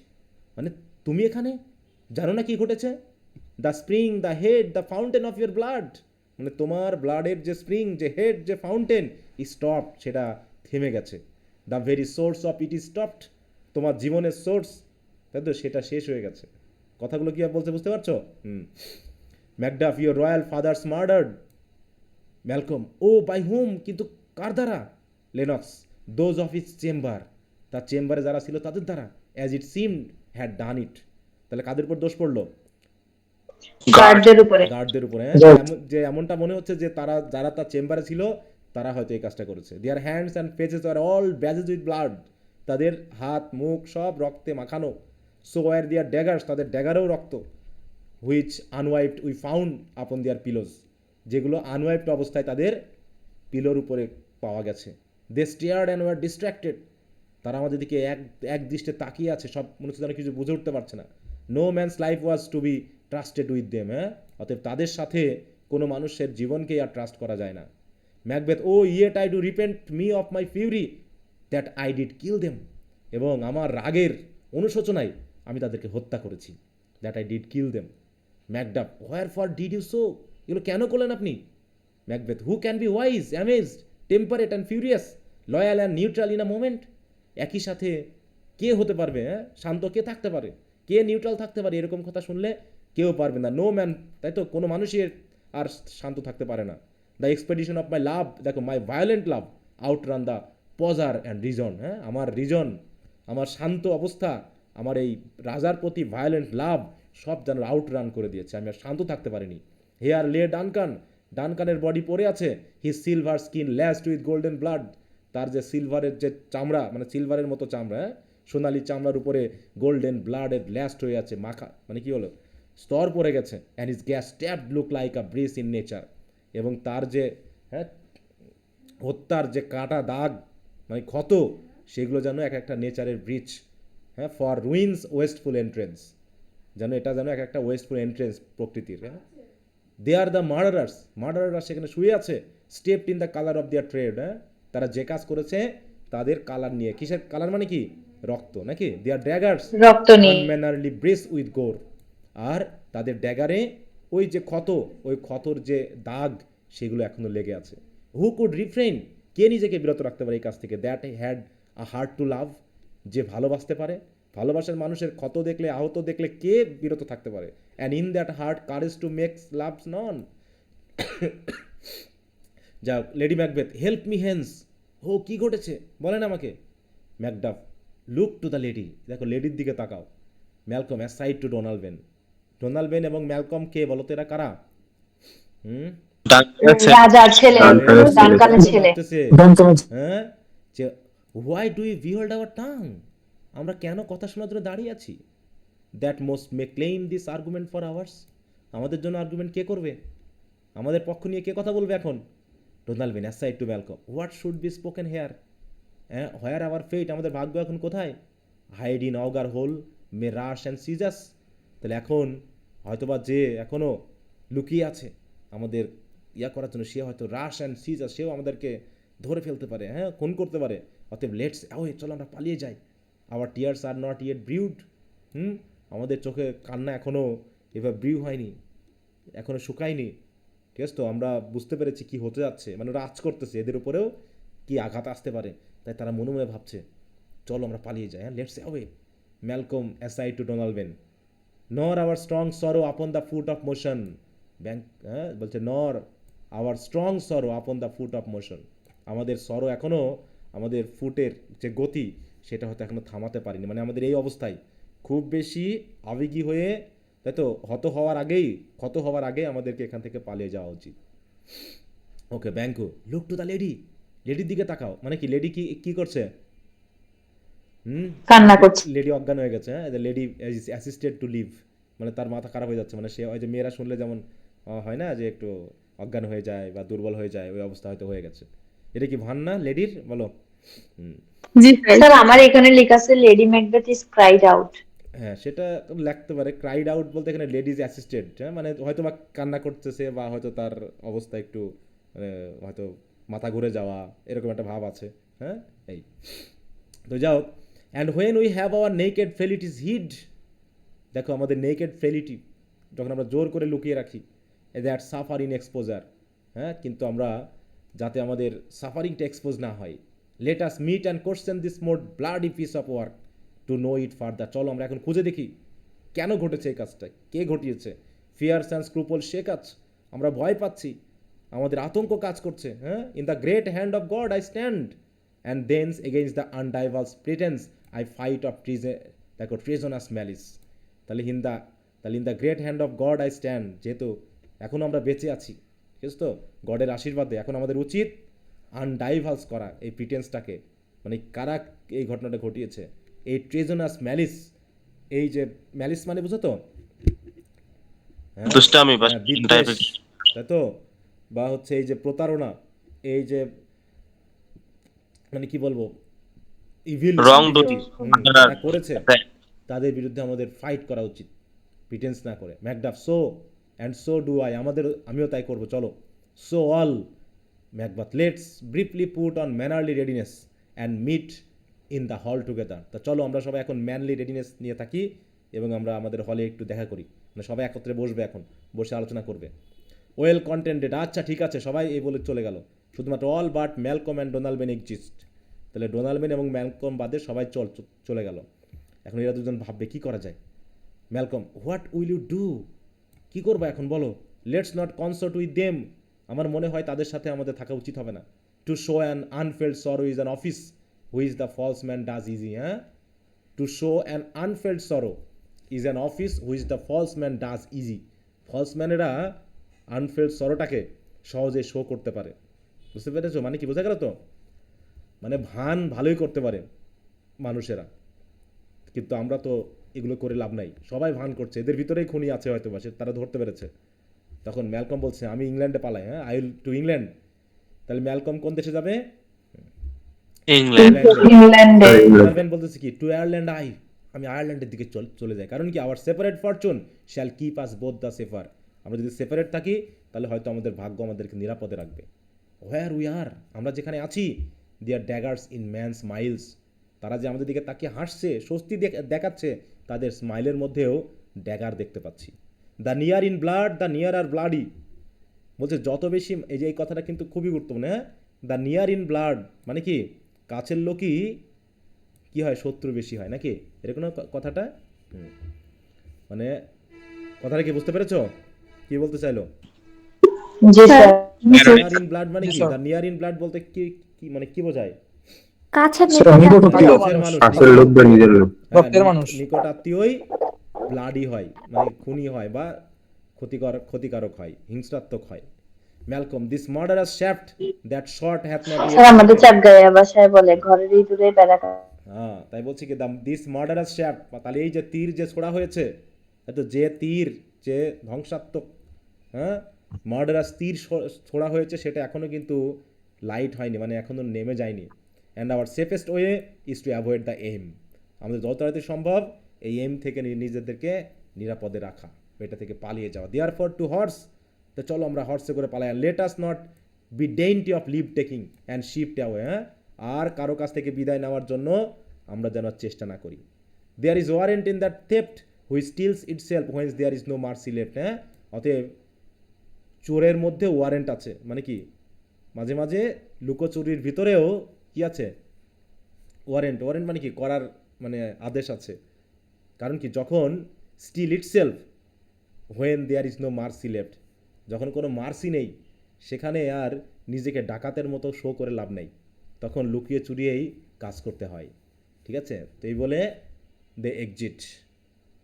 মানে তুমি এখানে জানো না কি ঘটেছে? The spring, the head, the fountain of your blood, মানে তোমার ব্লাডের যে স্প্রিং, যে হেড, যে ফাউন্টেন, স্টপ, সেটা থেমে গেছে। The very source of it is stopped, তোমার জীবনের সোর্স, তাই তো, সেটা শেষ হয়ে গেছে। কথাগুলো কী বলছে বুঝতে পারছো? Macduff, your royal father's murdered. Malcolm, oh by whom, কিন্তু কার দ্বারা? Lennox, those of its chamber, তার চেম্বারে যারা ছিল তাদের দ্বারা। As it seemed had done it, তাহলে কাদের উপর দোষ পড়লো? গার্ডদের উপরে। গার্ডদের উপরে। যে এমনটা মনে হচ্ছে যে যারা তার চেম্বারে ছিল তারা হয়তো এই কাজটা করেছে। Their hands and faces are all badged with blood, তাদের হাত মুখ সব রক্তে মাখানো। সো ওয়ার দেয়ার ড্যাগার্স, তাদের ড্যাগারেও রক্ত। হুইচ আনওয়াইপড উই ফাউন্ড আপন দেয়ার পিলোজ, যেগুলো আনওয়াইপড অবস্থায় তাদের পিলোর উপরে পাওয়া গেছে। দে স্টেয়ার্ড অ্যান্ড ওয়ার ডিস্ট্র্যাক্টেড, তারা আমাদের দিকে এক দৃষ্টে তাকিয়ে আছে, সব মনে হচ্ছে যেন কিছু বুঝে উঠতে পারছে না। No man's life was to be trusted with them. হ্যাঁ, অতএব তাদের সাথে কোনো মানুষের জীবনকেই আর ট্রাস্ট করা যায় না। Macbeth, O yet I do repent me of my fury that I did kill them, এবং আমার রাগের অনুশোচনায় আমি তাদেরকে হত্যা করেছি। That I did kill them. Macduff, wherefore did you so, এগুলো কেন করলেন আপনি? Macbeth, who can be wise, amazed, temperate and furious, loyal and neutral in a moment, একই সাথে কে হতে পারবে? হ্যাঁ, শান্ত কে থাকতে পারে, কে নিউট্রাল থাকতে পারে? এরকম কথা শুনলে কেউ পারবে না। নো ম্যান, তাই তো, কোনো মানুষই আর শান্ত থাকতে পারে না। The expedition of my love, দেখো, my violent love outran the pauser and reason. হ্যাঁ, আমার রিজন, আমার শান্ত অবস্থা, আমার এই রাজার প্রতি ভায়োলেন্ট লাভ সব যেন আউটরান করে দিয়েছে, আমি আর শান্ত থাকতে পারিনি। হেয়ার লে ডানকান, ডানকানের বডি পড়ে আছে। He silver skin laced with golden blood, তার যে সিলভারের যে চামড়া, মানে সিলভারের মতো চামড়া, হ্যাঁ, সোনালি চামড়ার উপরে গোল্ডেন ব্লাডের ল্যাস্ট হয়ে আছে, মাখা, মানে কি হলো, স্তর পড়ে গেছে। And is gas tapped look like a bridge in nature, এবং তার যে, হ্যাঁ, হত্যার যে কাটা দাগ, মানে ক্ষত, সেগুলো যেন একটা নেচারের ব্রিজ। হ্যাঁ, ফর রুইন্স ওয়েস্টফুল এন্ট্রেন্স, যেন এটা যেন একটা ওয়েস্টফুল এন্ট্রেন্স প্রকৃতির। হ্যাঁ, দে আর দ্য মার্ডারার্স সেখানে শুয়ে আছে। Stepped in the colour of their trade, হ্যাঁ, তারা যে কাজ করেছে তাদের কালার নিয়ে। কিসের কালার? মানে কি? রক্ত, নাকি? দে আর ড্যাগার্স, রক্ত নিয়ে। আনম্যানারলি ব্রেস উইথ গোর, আর তাদের ড্যাগারে ওই যে ক্ষত, ওই ক্ষতর যে দাগ, সেগুলো এখনো লেগে আছে। হু কুড রিফ্রেইন, কে নিজেকে বিরত রাখতে পারে এই কাজ থেকে? That had a heart to love, যে ভালোবাসতে পারে। ভালোবাসার মানুষের ক্ষত দেখলে, আহত দেখলে কে বিরত থাকতে পারে? And in that heart courage to makes love's known. যা, lady Macbeth, help me hence, ho কি ঘটেছে বলেন আমাকে। Macduff, look to the lady, দেখো লেডির দিকে তাকাও। Malcolm, aside to Donalbain এবং ম্যালকম কে বলো তো, এরা কারা? রাজার ছেলে, ডানকানের ছেলে। হ্যাঁ, why do you behold our tongue, আমরা কেন কথা শোনার জন্য দাঁড়িয়ে আছি? That most may claim this argument for hours, আমাদের জন্য আর্গুমেন্ট কে করবে? আমাদের পক্ষ নিয়ে কে কথা বলবে এখন? Donalbain aside to Malcolm, what should be spoken here? Where our fate, আমাদের ভাগ্য এখন কোথায়? Hide in auger hole may rush and seize us. তাহলে এখন হয়তোবা যে এখনও লুকিয়ে আছে আমাদের করার জন্য, সে হয়তো রাশ অ্যান্ড সিজাস, সেও আমাদেরকে ধরে ফেলতে পারে, খুন করতে পারে। অতএব লেটস অ্যাওয়ে, চলো আমরা পালিয়ে যাই। Our tears are not yet brewed, আমাদের চোখে কান্না এখনও এভাবে ব্রিউ হয়নি, এখনও শুকায়নি। ঠিক আছে, তো আমরা বুঝতে পেরেছি কি হতে যাচ্ছে, মানে ওরা আজ করতেছে, এদের উপরেও কি আঘাত আসতে পারে, তাই তারা মনে মনে ভাবছে চলো আমরা পালিয়ে যাই। Let's away. Malcolm aside to Donald, nor our strong sorrow upon the foot of motion. বলছে নর our strong sorrow upon the foot of motion, আমাদের সরো এখনও, আমাদের ফুটের যে গতি সেটা হয়তো এখনও থামাতে পারিনি, মানে আমাদের এই অবস্থায় খুব বেশি আবেগী হয়ে, তাই তো ক্ষত হওয়ার আগেই আমাদেরকে এখান থেকে পালিয়ে যাওয়া উচিত। ওকে ব্যাঙ্কু, লুক টু দ্য লেডি, লেডির দিকে তাকাও। মানে কি লেডি কি করছে? কান্না করছে। লেডি অজ্ঞান হয়ে গেছে, লেডি অ্যাসিস্টেড টু লিভ, মানে তার মাথা খারাপ হয়ে যাচ্ছে, মানে সে ওই যে মেয়েরা শুনলে যেমন হয় না যে একটু অজ্ঞান হয়ে যায় বা দুর্বল হয়ে যায়, ওই অবস্থা হয়তো হয়ে গেছে। এটা কি ভান না লেডির? বলো। জি স্যার, আমার এখানে লেখা আছে lady Macbeth is cried out. হ্যাঁ, সেটা লাগতে পারে। ক্রাইড আউট বলতে এখানে লেডিজ অ্যাসিস্টেড, মানে হয়তো বা কান্না করতেছে, বা হয়তো তার অবস্থা একটু হয়তো মাথা ঘুরে যাওয়া, এরকম একটা ভাব আছে। এই তো যাও। And when we have our naked frailties hid, দেখো আমাদের নেকেড ফেলিটি যখন আমরা জোর করে লুকিয়ে রাখি, দ্যাট সাফার ইন এক্সপোজার, কিন্তু আমরা যাতে আমাদের সাফারিংটা এক্সপোজ না হয়। Let us meet and question this more bloody piece of work to know it further. চলো আমরা এখন খুঁজে দেখি কেন ঘটেছে এই কাজটা, কে ঘটিয়েছে। ফিয়ার্স অ্যান্ড স্ক্রুপল, সে কাজ, আমরা ভয় পাচ্ছি, আমাদের আতঙ্ক কাজ করছে। In the great hand of God I stand and thence against the undivulged pretence I fight of দেখো ট্রেজনাস ম্যালিস। তাহলে in the great hand of God I stand, যেহেতু এখনও আমরা বেঁচে আছি, ঠিক আছে, তো গডের আশীর্বাদে এখন আমাদের উচিত আনডাইভার্স করা এই প্রিটেন্সটাকে, মানে কারা এই ঘটনাটা ঘটিয়েছে। এই ট্রেজনাস ম্যালিস, এই যে ম্যালিস মানে বুঝো তো, দুষ্টামি বা বিদ্বেষ, তাই তো, বা হচ্ছে এই যে প্রতারণা, এই যে মানে কি বলবো, ইভিল করেছে, তাদের বিরুদ্ধে আমাদের ফাইট করা উচিত, প্রিটেন্স না করে। Macduff, so and so do I, আমিও তাই করবো, চলো। So all Macbeth, let's briefly put on mannerly readiness and meet in the hall together. তা চলো আমরা সবাই এখন ম্যানলি রেডিনেস নিয়ে থাকি এবং আমরা আমাদের হলে একটু দেখা করি, মানে সবাই একত্রে বসবে, এখন বসে আলোচনা করবে। ওয়েল কন্টেন্টেড, আচ্ছা ঠিক আছে, সবাই এই বলে চলে গেল, শুধুমাত্র all but Malcolm and Donald exist. তাহলে ডোনাল্ড এবং ম্যালকম বাদে সবাই চলে গেল। এখন এরা দুজন ভাববে কি করা যায়। Malcolm, what will you do, কী করবো এখন বলো। Let's not consort with them, আমার মনে হয় তাদের সাথে আমাদের থাকা উচিত হবে না। Two show an unfelt sorrow is an office which the false man does easy. To show an unfelt sorrow is an office which the false man does easy. False ম্যানেরা আনফেল্ড সরোটাকে সহজে শো করতে পারে, বুঝতে পেরেছো? মানে কি বোঝা গেল তো, মানে ভান ভালোই করতে পারে মানুষেরা, কিন্তু আমরা তো এগুলো করে লাভ নাই, সবাই ভান করছে, এদের ভিতরেই খুনি আছে হয়তো বা, তারা ধরতে পেরেছে। তখন ম্যালকম বলছে আমি ইংল্যান্ডে পালাই, আই উইল টু ইংল্যান্ড। তাহলে ম্যালকম কোন দেশে যাবে? ইংল্যান্ডে। বলতেছে কি, টু আয়ারল্যান্ড আমি আয়ারল্যান্ডের দিকে চলে যাই, কারণ কি our separate fortune shall keep us both the safer. আমরা যদি সেপারেট থাকি তাহলে হয়তো আমাদের ভাগ্য আমাদেরকে নিরাপদে রাখবে। হোয়ার উই আর, আমরা যেখানে আছি, দেয়ার ড্যাগার্স ইন ম্যান স্মাইলস, তারা যে আমাদের দিকে তাকিয়ে হাসছে, স্বস্তি দেখাচ্ছে, তাদের স্মাইলের মধ্যেও ড্যাগার দেখতে পাচ্ছি। The near in blood, the nearer bloody, বলছে যত বেশি, এই যে এই কথাটা কিন্তু খুবই গুরুত্বপূর্ণ। দ্য নিয়ার ইন ব্লাড মানে কি, কাছের লোকই কি হয়, শত্রু বেশি হয় নাকি, এরকম কথাটা। মানে কথাটা কি বুঝতে পেরেছো কি বলতে চাইলো? জি স্যার। নিয়ার ইন ব্লাড মানে কি, দ্য নিয়ার ইন ব্লাড বলতে কি মানে কি বোঝায়? কাছের নিকট আত্মীয়ই ব্লাডি হয়, মানে খুনি হয় বা ক্ষতিকারক হয়, হিংসাত্মক হয়। Malcolm, this murderous shaft that shot hath not sir আমাদের চাপগাঁয়া ভাষায় বলে ঘরের ইঁদুরে বেড়া। তাই বলছি কি, দিস মার্ডারাস শ্যাফট, তাহলে এই যে তীর যে ছোড়া হয়েছে, তো যে তীর যে ধ্বংসাত্মক মার্ডারাস তীর ছোড়া হয়েছে সেটা এখনও কিন্তু লাইট হয়নি, মানে এখনও নেমে যায়নি। And our safest way is to avoid the aim, আমাদের যত তাড়াতাড়ি সম্ভব এই এম থেকে নিজেদেরকে নিরাপদে রাখা, এটা থেকে পালিয়ে যাওয়া। দেয়ার ফর টু হর্স, তো চলো আমরা হর্সে করে পালাই। Let us not be dainty of leave taking and shift away, আর কারো কাছ থেকে বিদায় নেওয়ার জন্য আমরা যেন চেষ্টা না করি। There is warrant in that theft which steals itself whence there is no mercy left. অতএব চোরের মধ্যে ওয়ারেন্ট আছে, মানে কি মাঝে মাঝে লুকোচুরির ভিতরেও কি আছে, ওয়ারেন্ট। ওয়ারেন্ট মানে কি করার, মানে আদেশ আছে। কারণ কি যখন steal itself when there is no mercy left, যখন কোনো মার্সি নেই সেখানে আর নিজেকে ডাকাতের মতো শো করে লাভ নেই, তখন লুকিয়ে চুরিয়েই কাজ করতে হয়। ঠিক আছে, তো এই বলে দে এক্সিট,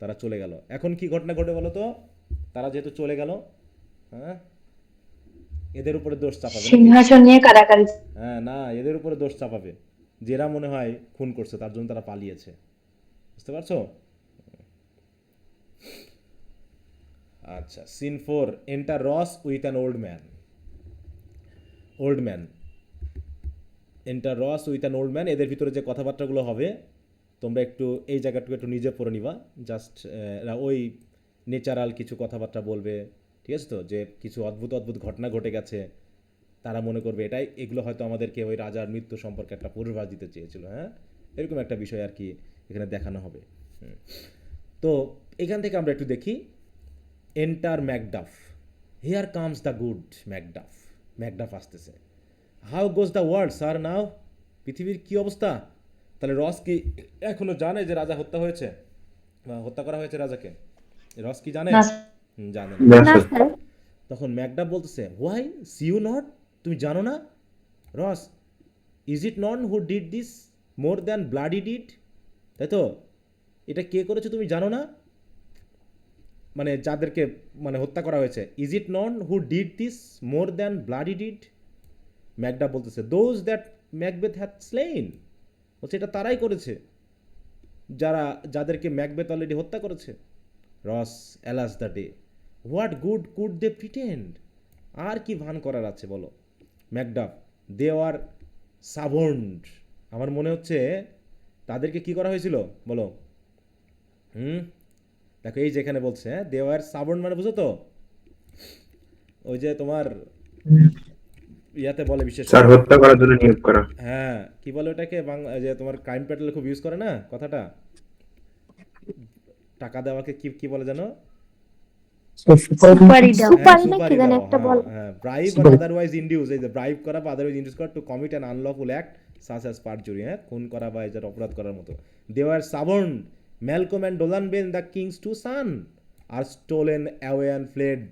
তারা চলে গেল। এখন কি ঘটনা ঘটে বলো তো, তারা যেহেতু চলে গেল, এদের উপরে দোষ চাপাবে। সিংহাসন নিয়ে কারাকারি। না, এদের উপরে দোষ চাপাবে, যেরা মনে হয় খুন করছে তার জন্য তারা পালিয়েছে। বুঝতে পারছো? আচ্ছা, সিন 4, এন্টার রস with an old man. Enter রস উইথ অ্যান ওল্ড ম্যান, এদের ভিতরে যে কথাবার্তাগুলো হবে তোমরা একটু এই জায়গাটুকু একটু নিজে পড়ে নিবা। জাস্ট ওই নেচারাল কিছু কথাবার্তা বলবে, ঠিক আছে তো, যে কিছু অদ্ভুত অদ্ভুত ঘটনা ঘটে গেছে, তারা মনে করবে এগুলো হয়তো আমাদেরকে ওই রাজার মৃত্যু সম্পর্কে একটা পূর্বাভাস দিতে চেয়েছিল। এরকম একটা বিষয় আর কি এখানে দেখানো হবে। তো এখান থেকে আমরা একটু দেখি, enter Macduff, here comes the good Macduff. Macduff আসতেছে। How goes the world sir now, পৃথিবীর কি অবস্থা? তাহলে রস কি এখনো জানে যে রাজা হত্যা হয়েছে, হত্যা করা হয়েছে রাজাকে? রস কি জানে? জানে না। না স্যার। তখন ম্যাকডাফ বলতেছে, হোয়াই সি ইউ নট, তুমি জানো না? রস, is it non who did this more than bloody did, তাই তো, এটা কে করেছে তুমি জানো না? মানে যাদেরকে মানে হত্যা করা হয়েছে, is it non who did this more than bloody did? Macduff বলতেছে, দোজ দ্যাট ম্যাকবেথ হ্যাড স্লেইন, বলছে এটা তারাই করেছে যাদেরকে ম্যাকবেথ অলরেডি হত্যা করেছে। Ross, alas the day, what good could they pretend, আর কি ভান করার আছে বলো? ম্যাকডাফ, দে আর সাবন্ড, আমার মনে হচ্ছে তাদেরকে কি করা হয়েছিল বলো? দেখো এই যেখানে বলছে দে আর সাবন্ড, মানে বুঝো তো, ওই যে তোমার ইয়াতে বলে বিশেষ স্যার হত্যা করার জন্য নিয়োগ করা। কি বলে ওটাকে যে তোমার ক্রাইম পেট্রোল খুব ইউজ করে না কথাটা, টাকা দেওয়াকে কি বলে জানো? সুপারি নাকি জানি একটা বল। ব্রাইব আর আদারওয়াইজ ইনডিউস, এই যে ব্রাইব করা বা আদারওয়াইজ ইনডিউস করা to commit an unlawful act such as perjury, খুন করা বা এটার অপরাধ করার মতো। They were suborned, Malcolm and Donalbain the king's two sons are stolen away and fled,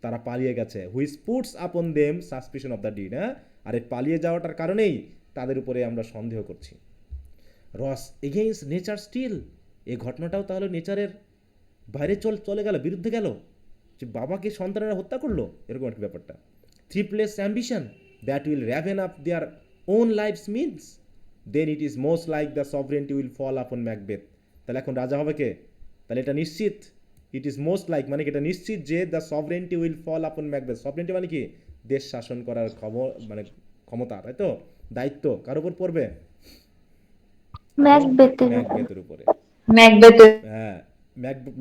তারা পালিয়ে গেছে। Which puts upon them suspicion of the deed, আর এই পালিয়ে যাওয়াটার কারণেই তাদের উপরে আমরা সন্দেহ করছি। রস, এগেইনস্ট নেচার স্টিল, এই ঘটনাটাও তাহলে নেচারের বাইরে চলে গেল, বিরুদ্ধে গেল, যে বাবাকে সন্তানেরা হত্যা করলো, এরকম একটা ব্যাপারটা। Thriftless ambition that will raven up their own life's means, then it is most like the sovereignty will fall upon Macbeth. তাহলে এখন রাজা হবে কে? তাহলে এটা নিশ্চিত, ইট ইজ মোস্ট লাইক মানে কি এটা নিশ্চিত যে the sovereignty will fall upon Macbeth. Sovereignty মানে কি দেশ শাসন করার মানে ক্ষমতা, তাই তো, দায়িত্ব কার উপর পড়বে? ম্যাকবেথের উপরে।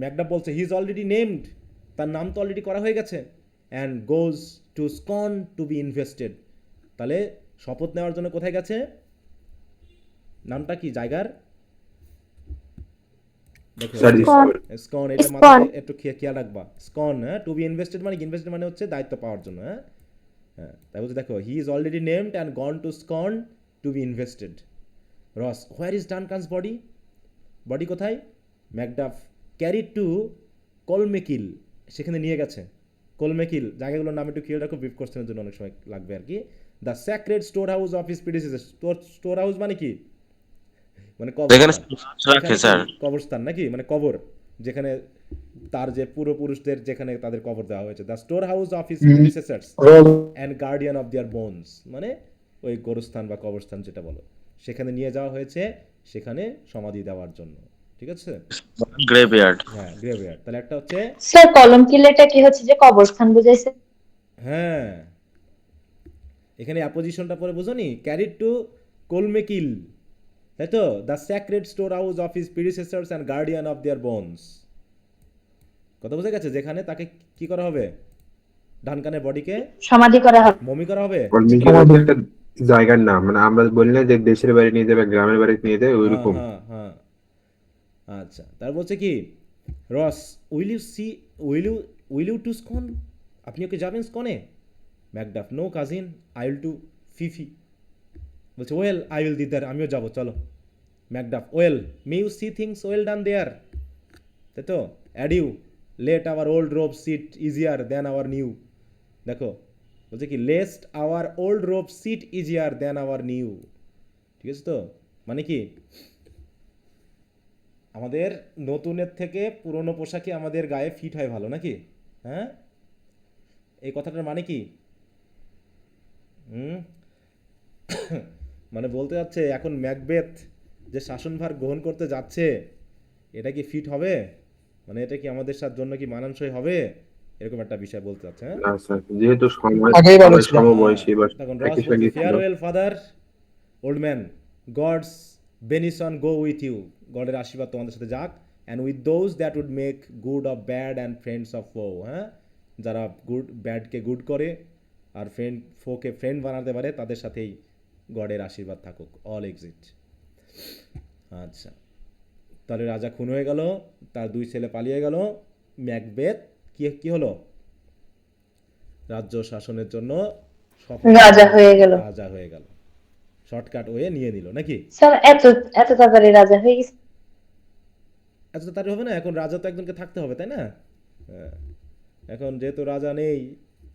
ম্যাকডাফ বলছে হি ইজ অলরেডি নেমড, তার নাম তো অলরেডি করা হয়ে গেছে, and goes to Scone to be invested. তাহলে শপথ নেওয়ার জন্য কোথায় গেছে? নামটা কি জায়গার? স্কন, এটা মাথায় একটু খেয়াল রাখবা। স্কন, টু বি ইনভেস্টেড মানে ইনভেস্টেড মানে হচ্ছে দায়িত্ব পাওয়ার জন্য। তাই বলছে দেখো, he is already named and gone to Scone to be invested. Ross, where is Duncan's body, body কোথায়? ম্যাকডাফ, ক্যারিড টু কলমেকিল, সেখানে নিয়ে গেছে। কলমেকিল জায়গাগুলোর নাম একটু খেয়াল রাখো, ব্রিফ কোশ্চেনের জন্য অনেক সময় লাগবে আর কি। The sacred storehouse of his predecessor, storehouse মানে কি? মানে কবরস্থান নাকি, মানে কবর, যেখানে তার যে পূর্বপুরুষদের যেখানে তাদের কবর দেওয়া হয়েছে। The storehouse of his predecessors and guardian of their bones, মানে ওই গোরস্থান বা কবরস্থান যেটা বলো, সেখানে নিয়ে যাওয়া হয়েছে, সেখানে সমাধি দেওয়ার জন্য। ঠিক আছে? গ্রেভইয়ার্ড। হ্যাঁ, গ্রেভইয়ার্ড। তাহলে একটা হচ্ছে স্যার কলম কিলাটা কি হচ্ছে যে কবরস্থান বুঝাইছে? হ্যাঁ, এখানে অ্যাপোজিশনটা পরে বুঝোনি? ক্যারিড টু কোলমেকিল, তাই তো? The sacred storehouse of his predecessors and guardian of their bones. কথা বোঝা গেছে? যেখানে তাকে কি করা হবে? ডান কানের বডিকে সমাধি করা হবে। মমি করা হবে। কলমিকি হচ্ছে একটা জায়গার নাম, মানে আমরা বলি না যে দেশের বাড়ি নিয়ে যাবে, গ্রামের বাড়ি নিয়ে যাবে, হ্যাঁ ওইরকম। হ্যাঁ হ্যাঁ। আচ্ছা, তার বলছে কি রস উইল ইউ টু স্কন, আপনি ওকে যাবেন স্কনে? Macduff no cousin, I will to Fife. বলছে ওয়েল আই উইল দিদার, আমিও যাবো চলো। Macduff well may you see things well done there, তাই তো? Adieu let our old robes sit easier than our new. দেখো বলছে কি lest our old robes sit easier than our new. ঠিক আছে তো? মানে কি আমাদের নতুনের থেকে পুরনো পোশাকে আমাদের গায়ে ফিট হয় ভালো, নাকি? হ্যাঁ, এই কথাটার মানে কি? হুম মানে বলতে যাচ্ছে এখন ম্যাকবেথ যে শাসনভার গ্রহণ করতে যাচ্ছে, এটা কি ফিট হবে? মানে এটা কি আমাদের সাথে জন্য কি মানানসই হবে? এরকম একটা বিষয় বলতে চাচ্ছে। হ্যাঁ, না স্যার, যেহেতু সময় আগেই সবাই বলেছিলাম। সমবয়সী বা তখন রস একই বলছে সঙ্গে ছিল। Farewell father old man, God's benison go with you, গডের আশীর্বাদ তোমাদের সাথে যাক, and with those that would make good of bad and friends of foe. হ্যাঁ, যারা ব্যাডকে গুড করে আর ফোকে ফ্রেন্ড বানাতে পারে তাদের সাথেই গডের আশীর্বাদ থাকুক, অল এক্সিট। আচ্ছা, তাহলে রাজা খুন হয়ে গেল, তার দুই ছেলে পালিয়ে গেল, ম্যাকবেথ কি হলো? রাজ্য শাসনের জন্য রাজা হয়ে গেল। রাজা হয়ে গেল, শর্টকাট ওয়ে নিয়ে নিল, নাকি? স্যার এত এত তাড়াতাড়ি রাজা হয়ে গেছে? এত তাড়াতাড়ি হবে না, এখন রাজা তো একজনকে থাকতে হবে, তাই না? হ্যাঁ, এখন যেহেতু রাজা নেই,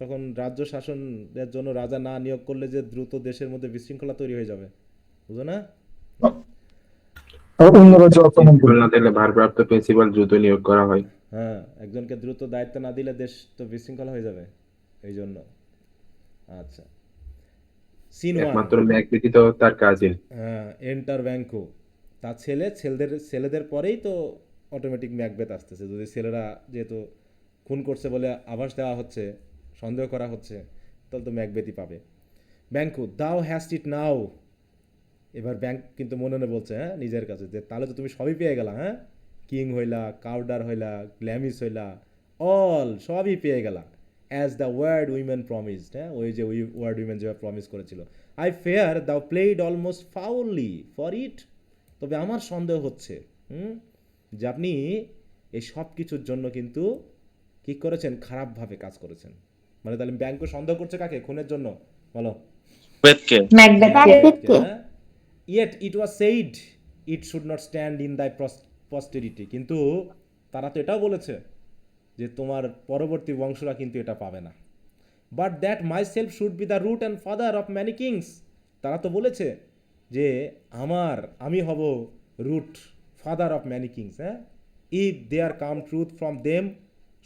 তখন রাজ্য শাসনের জন্য রাজা না নিয়োগ করলে যে দ্রুত দেশের মধ্যে বিশৃঙ্খলা তৈরি হয়ে যাবে, বুঝো না? আর অন্য রাজ্য আক্রমণ প্রিন্সিপাল করবে। না দিলে ভারপ্রাপ্ত প্রিন্সিপাল দ্রুত নিয়োগ করা হয়। হ্যাঁ, একজনকে দ্রুত দায়িত্ব না দিলে দেশ তো বিশৃঙ্খলা হয়ে যাবে, এই জন্য। আচ্ছা, সিন ওয়ান। একমাত্র ম্যাক ব্যতীত তার কাজিন। হ্যাঁ, এন্টার ব্যাংকো, তার ছেলেদের পরেই তো অটোমেটিক ম্যাকবেথ আসতেছে। যদি ছেলেরা যেহেতু খুন করছে বলে আভাস দেওয়া হচ্ছে, সন্দেহ করা হচ্ছে, তাহলে তো ম্যাকবেথই পাবে। ব্যাংকো দাও হ্যাস্ট ইট নাও, এবার ব্যাংক কিন্তু মনে মনে বলছে, হ্যাঁ, নিজের কাছে, যে তাহলে তো তুমি সবই পেয়ে গেলা। হ্যাঁ, কিং হইলা, কাউডার হইলা, গ্ল্যামিস হইলা, অল সবই পেয়ে গেলা, as the weird women promised. হ্যাঁ, ওই যে ওয়ার্ড উইমেন যেভাবে প্রমিস করেছিল। I fear thou played almost foully for it, তবে আমার সন্দেহ হচ্ছে যে আপনি এই সব কিছুর জন্য কিন্তু কী করেছেন, খারাপভাবে কাজ করেছেন। মানে তাহলে ব্যাংকও সন্দেহ করছে কাকে খুনের জন্য, বলো? বেদকে। ম্যাকবেথকে। ম্যাকবেথকে। Yet it was said it should not stand in thy posterity, কিন্তু তারা তো এটাও বলেছে যে তোমার পরবর্তী বংশরা কিন্তু এটা পাবে না। But that myself should be the root and father of many kings, তারা তো বলেছে যে আমি হব root, father of many kings. হ্যাঁ, if there come truth from them,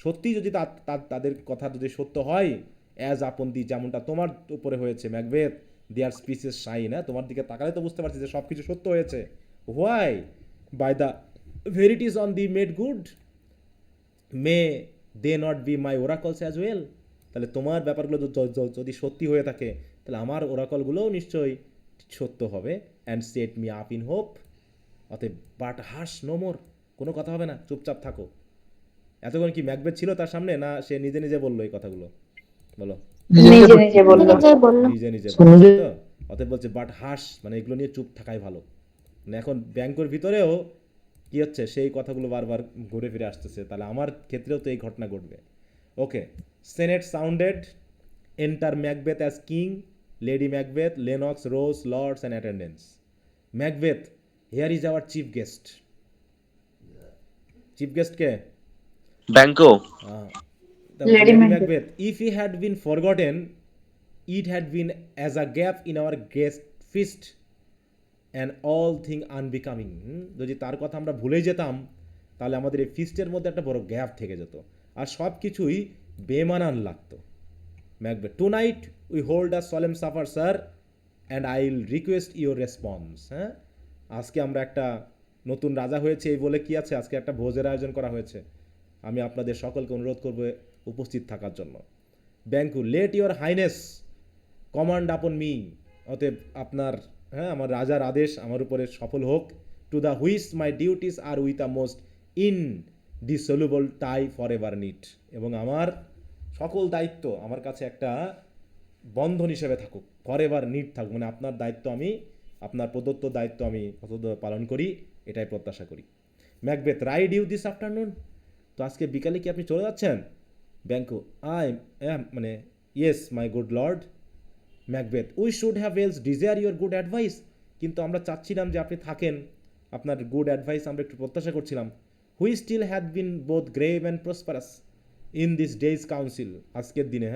সত্যি যদি তাদের কথা যদি সত্য হয়, অ্যাজ আপন দি, যেমনটা তোমার উপরে হয়েছে ম্যাকবেথ, দেয়ার স্পিসেস শাইন। হ্যাঁ, তোমার দিকে তাকালে তো বুঝতে পারছি যে সব কিছু সত্য হয়েছে। Why by the verities on thee made good, may they not be my oracles as well, তাহলে তোমার ব্যাপারগুলো যদি সত্যি হয়ে থাকে, তাহলে আমার ওরাকলগুলোও নিশ্চয়ই সত্য হবে। And set me up in hope, অতএব বাট হাস নো মোর, কোনো কথা হবে না, চুপচাপ থাকো। এতক্ষণ কি ম্যাকবেথ ছিল তার সামনে, না সে নিজে নিজে বললো এই কথাগুলো? বলো। নিজে নিজে বললো। নিজেই বললো। নিজে নিজে সে নিজে- তো অতএব বলছে বাট হাস, মানে এগুলো নিয়ে চুপ থাকাই ভালো। মানে এখন ব্যাংকের ভিতরেও কি হচ্ছে, সেই কথাগুলো বারবার ঘুরে ফিরে আসতেছে, তাহলে আমার ক্ষেত্রেও তো এই ঘটনা ঘটবে। Okay, sennet sounded, enter Macbeth as king, lady Macbeth, Lennox, Ross, lords and attendants. Macbeth, here is our chief guest. Chief guest কে? Banquo. Lady Macbeth. Macbeth, if he had been forgotten, it had been as a gap in our guest feast and all thing unbecoming. যদি তার কথা আমরা ভুলে যেতাম, তাহলে আমাদের এই ফিস্টের মধ্যে একটা বড় গ্যাপ থেকে যেত, আর সব কিছুই বেমানান লাগতো। Macbeth, tonight we hold a solemn supper sir and I will request your response. হ্যাঁ, আজকে আমরা একটা নতুন রাজা হয়েছে এই বলে কি আছে, আজকে একটা ভোজের আয়োজন করা হয়েছে, আমি আপনাদের সকলকে অনুরোধ করব উপস্থিত থাকার জন্য। Banquo, let your highness command upon me, অতএব আপনার আমার রাজার আদেশ আমার উপরে সফল হোক। To the which my duties are with the most indissoluble tie for ever knit, এবং আমার সকল দায়িত্ব আমার কাছে একটা বন্ধন হিসেবে থাকুক, ফর এভার নিট থাকুক, মানে আপনার দায়িত্ব আমি, আপনার প্রদত্ত দায়িত্ব আমি যথাযথ পালন করি, এটাই প্রত্যাশা করি। Macbeth, ride you this afternoon, তো আজকে বিকালে কি আপনি চলে যাচ্ছেন? ব্যাংকু, আই মানে yes my good lord. Macbeth, we should have else desire your good advice, কিন্তু আমরা চাচ্ছিলাম যে আপনি থাকেন, আপনার গুড অ্যাডভাইস আমরা একটু প্রত্যাশা করছিলাম। Which still had been both grave and prosperous in this day's council, আজকের দিনে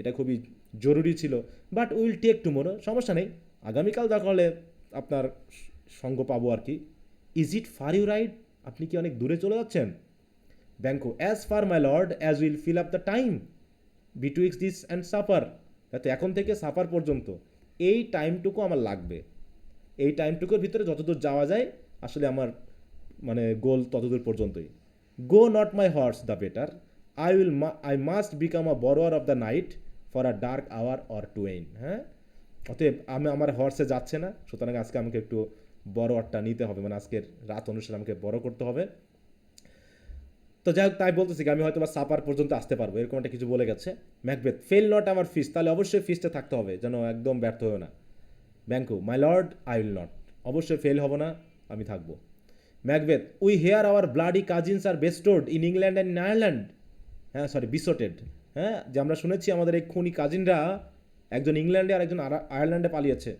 এটা খুবই জরুরি ছিল। বাট উইল টেক টুমোরো, সমস্যা নেই, আগামীকাল দরকার হলে আপনার সঙ্গ পাবো আর কি। Is it far you ride, আপনি কি অনেক দূরে চলে যাচ্ছেন? Banquo, as far my lord as will fill up the time betwixt this and supper, যাতে এখন থেকে সাফার পর্যন্ত এই টাইমটুকু আমার লাগবে, এই টাইমটুকুর ভিতরে যতদূর যাওয়া যায় আসলে আমার মানে গোল ততদূর পর্যন্তই। Go not my horse the better, I must become a borrower of the night for a dark hour or twain. অতএব আমি আমার হর্সে যাচ্ছে না, সুতরাং আজকে আমাকে একটু বড়োয়ারটা নিতে হবে, মানে আজকের রাত অনুষ্ঠান আমাকে বড় করতে হবে। তো যাই হোক, তাই বলতেছি কি আমি হয়তো বা সাপার পর্যন্ত আসতে পারবো, এরকম একটা কিছু বলে গেছে। ম্যাকবেথ, ফেল নট আমার ফিস্ট, তাহলে অবশ্যই ফিস্টে থাকতে হবে, যেন একদম ব্যর্থ হয়েও না। Banquo, my lord I will not, অবশ্যই ফেল হব না, আমি থাকবো। Macbeth, we hear our bloody cousins are bestowed in England and Ireland, besotted, যে আমরা শুনেছি আমাদের এই খুনি কাজিনরা একজন ইংল্যান্ডে আর একজন আয়ারল্যান্ডে পালিয়েছে।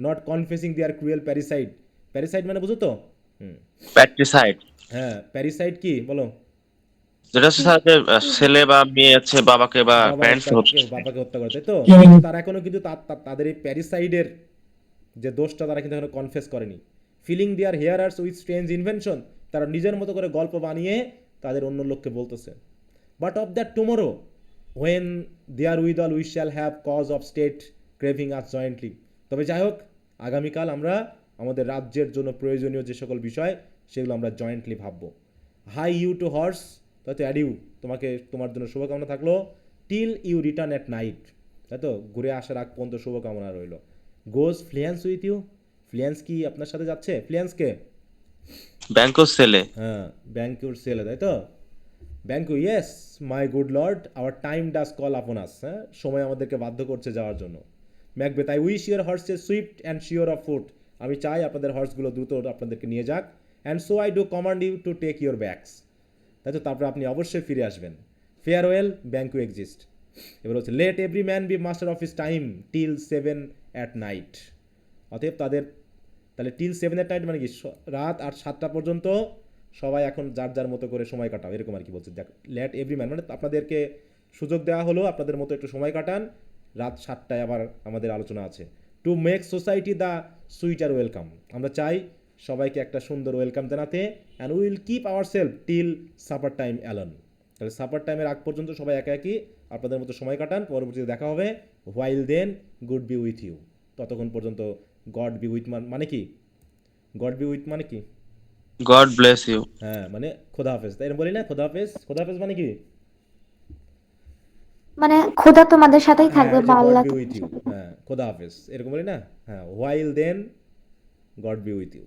নট কনফেসিং দেয়ার ক্রুয়েল প্যারিসাইড, প্যারিসাইড মানে বুঝো তো? প্যাট্রিসাইড, প্যারিসাইড কি বলো? যেটা হচ্ছে স্যার যে ছেলে বা মেয়ে আছে বাবাকে বা প্যারেন্টস বাবাকে হত্যা করে, তাই তো? তারা এখনো কিন্তু তাদের এই প্যারিসাইডের যে দোষটা তারা কিন্তু এখনো কনফেস করেনি। Filling their hearers with strange invention, তারা নিজের মতো করে গল্প বানিয়ে তাদের অন্য লোককে বলতেছে। But of that tomorrow when therewith all we shall have cause of state craving us jointly, তবে যাই হোক আগামীকাল আমরা আমাদের রাজ্যের জন্য প্রয়োজনীয় যে সকল বিষয় সেগুলো আমরা জয়েন্টলি ভাববো। হাই ইউ টু হর্স, তাই অ্যাডিউ, তোমার জন্য শুভকামনা থাকলো। Till you return at night, তাই তো, ঘুরে আসার আগ পর্যন্ত শুভকামনা রইল। গোজ ফ্লিয়ান্স উইথ ইউ, ফ্লিয়ান্স কি আপনার সাথে যাচ্ছে? ফ্লিয়ান্সকে, ব্যাংকোর ছেলে, ব্যাংকুর ছেলে, তাই তো? Banquo, yes my good lord our time does call upon us, সময় আমাদেরকে বাধ্য করছে যাওয়ার জন্য। Macbeth, I wish your horses swift and sure of foot, আমি চাই আপনাদের হর্সগুলো দ্রুত আপনাদেরকে নিয়ে যাক। And so I do command you to take your bags, তাই তো, তারপরে আপনি অবশ্যই ফিরে আসবেন। Farewell, Banquo exit. এবার হচ্ছে let every man be master of his time till 7 at night, অতএব তাহলে টিল 7 at night মানে কি, রাত 7টা পর্যন্ত সবাই এখন যার যার মতো করে সময় কাটাও, এরকম আর কি বলছে। দেখ, লেট এভরি ম্যান মানে আপনাদেরকে সুযোগ দেওয়া হলো আপনাদের মতো একটু সময় কাটান, রাত 7টায় আবার আমাদের আলোচনা আছে। To make society the sweeter welcome, আমরা চাই সবাইকে একটা সুন্দর ওয়েলকাম জানাতে। And will keep our self till supper time alone, তাহলে সাপার টাইমের আগ পর্যন্ত সবাই একা একই আপনাদের মতো সময় কাটান, পরবর্তীতে দেখা হবে। While then good be with you, ততক্ষণ পর্যন্ত গড বি উইথ মানে কি, গড বি উইথ মানে কি, গড ব্লেস ইউ, মানে খোদা হাফেজ, তাই বলি না? খোদা হাফেজ, খোদা হাফেজ মানে কি, মানে খোদা তোমাদের সাথেই থাকবে বা আল্লাহ গড বি উইথ ইউ, খোদা হাফেজ এরকম বলি না? While then God be with you,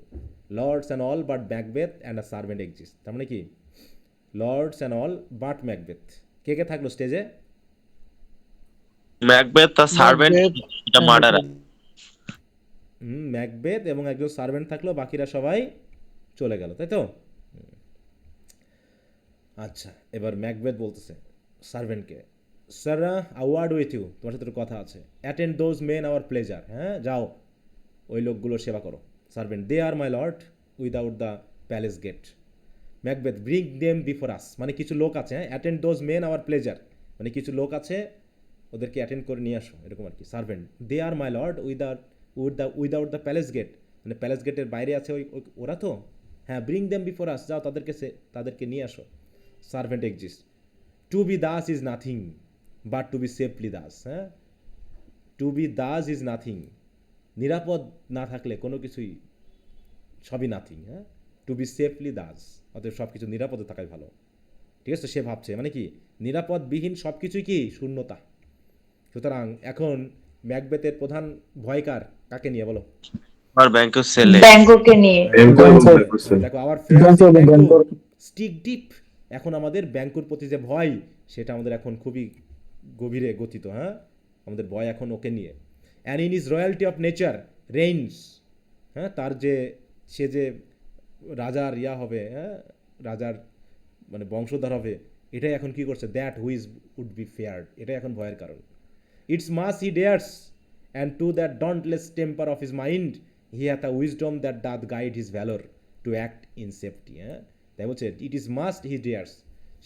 lords and all but Macbeth and a servant exit, তার মানে কি lords and all but Macbeth. কে কে থাকলো স্টেজে? ম্যাকবেথ তার সার্ভেন্ট, এটা মার্ডার। ম্যাকবেথ এবং একজন সার্ভেন্ট থাকলো, বাকিরা সবাই চলে গেল, তাই তো? আচ্ছা, এবার ম্যাকবেথ বলতেছে সার্ভেন্টকে, স্যার আওয়ার্ড উইথ ইউ, তোমার সাথে কথা আছে। Attend those men our pleasure, যাও ওই লোকগুলোর সেবা করো। Servant, they are my lord without the palace gate. Macbeth, bring them before us, মানে কিছু লোক আছে, attend those men our pleasure মানে কিছু লোক আছে, ওদেরকে অ্যাটেন্ড করে নিয়ে আসো, এরকম আর কি। Servant, they are my lord without the palace gate, মানে প্যালেস গেটের বাইরে আছে ওরা তো, ব্রিং দেম বিফোর আস, যাও তাদেরকে নিয়ে আসো। Servant exist. To be thus is nothing but to be safely thus, to be thus is nothing, নিরাপদ না থাকলে কোনো কিছুই সবই nothing, to be safely thus, অতএব সব কিছু নিরাপদে থাকাই ভালো। ঠিক আছে, সে ভাবছে মানে কি নিরাপদবিহীন সব কিছুই কি শূন্যতা। সুতরাং এখন ম্যাকবেথের প্রধান ভয়কার কাকে নিয়ে বলো? আর ব্যাংকের ছেলে ব্যাংককে নিয়ে। ব্যাংকো এবং ব্যাংকো। ব্যাংকোর দেখো আবার ফেয়ার ব্যাংকো এবং ব্যাংকোর। Stick deep. এখন আমাদের ব্যাংকুর প্রতি যে ভয় সেটা আমাদের এখন খুবই গভীরে গতিত। হ্যাঁ, আমাদের ভয় এখন ওকে নিয়ে। And in is royalty of nature rains, হ্যাঁ, তার যে সে যে রাজার ইয়া হবে, হ্যাঁ, রাজার মানে বংশধর হবে, এটাই এখন কি করছে, that which would be feared, এটাই এখন ভয়ের কারণ। It's much he dares and to that dauntless temper of his mind he hath a wisdom that doth guide his valour to act in safety. হ্যাঁ, তাই বলছে it is must he dares,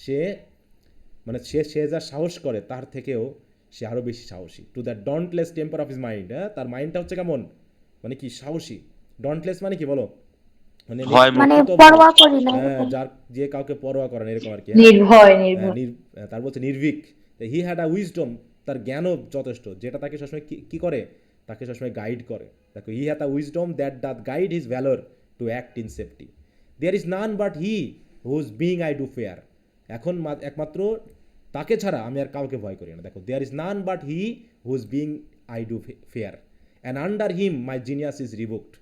সে মানে সে যা সাহস করে তার থেকেও সে আরও বেশি সাহসী। To that dauntless temper of his mind, হ্যাঁ, তার মাইন্ডটা হচ্ছে কেমন, মানে কি সাহসী। ডন্টলেস মানে কি বলো, মানে ভয় মুক্ত। মানে নির্ভীক, পরোয়া করি না হ্যাঁ, এরকম। যার যে কাউকে পরোয়া করে না এরকম আর কি। হ্যাঁ, নির্ভয় হ্যাঁ, নির্ভয়। তার বলছে নির্ভীক। হি হ্যাড আ উইজডম, তার জ্ঞানও যথেষ্ট, যেটা তাকে সবসময় কি করে, তাকে সবসময় গাইড করে। দেখো he had a wisdom that doth guide his valour to act in safety. There is none but he whose being I do fear, এখন একমাত্র তাকে ছাড়া আমি আর কাউকে ভয় করি না। দেখো there is none but he whose being I do fear and under him my genius is rebuked,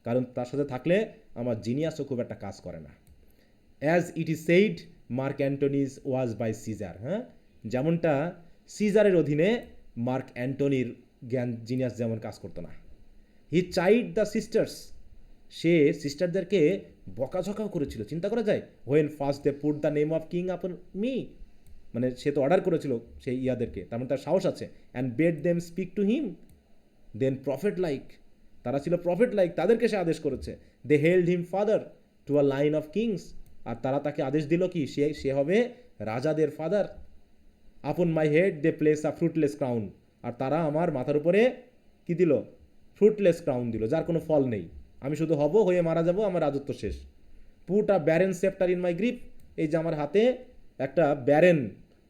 কারণ তার সাথে থাকলে আমার জিনিয়াসও খুব একটা কাজ করে না। As it is said Mark Antony's was by Caesar, হ্যাঁ, যেমনটা সিজারের অধীনে মার্ক অ্যান্টনির জ্ঞান জিনিয়াস যেমন কাজ করতো না। হি চাইড দ্য সিস্টার্স, সে সিস্টারদেরকে বকাঝকাও করেছিল, চিন্তা করা যায়। When first they put the name of king upon me, মানে সে তো অর্ডার করেছিল সেই ইয়াদেরকে, তার মানে তার সাহস আছে। And bade them speak to him, then prophet like, তারা ছিল প্রফেট লাইক, তাদেরকে সে আদেশ করেছে। They held him father to a line of kings, আর তারা তাকে আদেশ দিল কি সে হবে রাজাদের father. Upon my head they place a fruitless crown, আর তারা আমার মাথার উপরে কি দিল, ফ্রুটলেস ক্রাউন দিল, যার কোনো ফল নেই, আমি শুধু হব, হয়ে মারা যাব, আমার রাজত্ব শেষ। Put a barren sceptre in my grip, এই যে আমার হাতে একটা ব্যারেন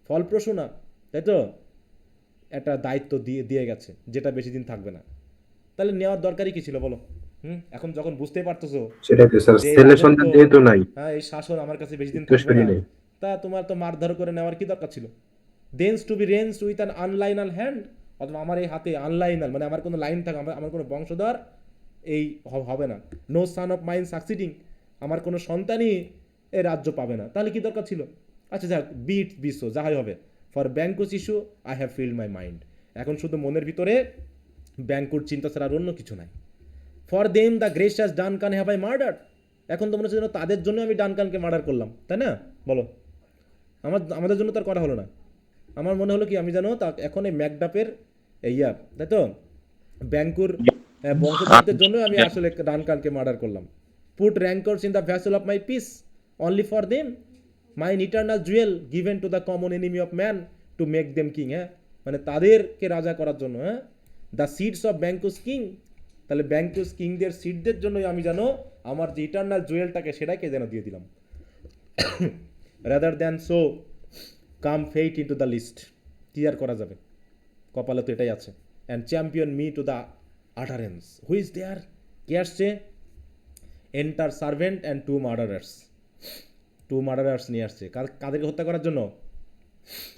ফলপ্রসূ না, তাই তো, একটা দায়িত্ব দিয়ে গেছে যেটা বেশি দিন থাকবে না। তাহলে নেওয়ার দরকারই কি ছিল বলো? এখন যখন বুঝতে পারতেছো সেটাই তো স্যার, যে ছেলে রাজত্ব, সন্তান যেহেতু নাই, হ্যাঁ, এই শাসন আমার কাছে বেশি দিন তো থাকবে না, নেই। তা তোমার তো মারধর করে নেওয়ার কি দরকার ছিল? Thence to be wrenched with an unlineal hand, অথবা আমার এই হাতে আনলাইনাল মানে আমার কোনো লাইন থাকে, আমার কোনো বংশধর এই হবে না। No son of mine succeeding, আমার কোনো সন্তানই এই রাজ্য পাবে না, তাহলে কি দরকার ছিল? আচ্ছা যাক, বিট বিশ্ব যাহাই হবে, for Banquo's issue I have filed my mind, এখন শুধু মনের ভিতরে ব্যাংকুর চিন্তা ছাড়া আর অন্য কিছু নাই। For them the gracious Duncan have I murder, এখন তো মনে হচ্ছে যেন তাদের জন্য আমি ডানকানকে মার্ডার করলাম, তাই না বলো? আমাদের জন্য তার করা হলো না। আমার মনে হলো কি আমি জানো তা এখন এই ম্যাকডাপের ইয়া, তাই তো, ব্যাংকুর বংশধরদের জন্য আমি আসলে ডানকানকে মার্ডার করলাম। Put rancours in the vessel of my peace only for them, mine eternal jewel given to the common enemy of man to make them king, হ্যাঁ, মানে তাদেরকে রাজা করার জন্য। হ্যাঁ, the seeds of Banquo's king, তাহলে Banquo's কিংদের সিডদের জন্যই আমি জানো আমার যে ইটার্নাল জুয়েলটাকে সেটাকে যেন দিয়ে দিলাম। Rather than so come fate into the list, কি আর করা যাবে, কপালে তো এটাই আছে। And champion me to the utterance, who's there, কে আসছে? Enter servant and two murderers নিয়ে আসছে, কাদেরকে হত্যা করার জন্য?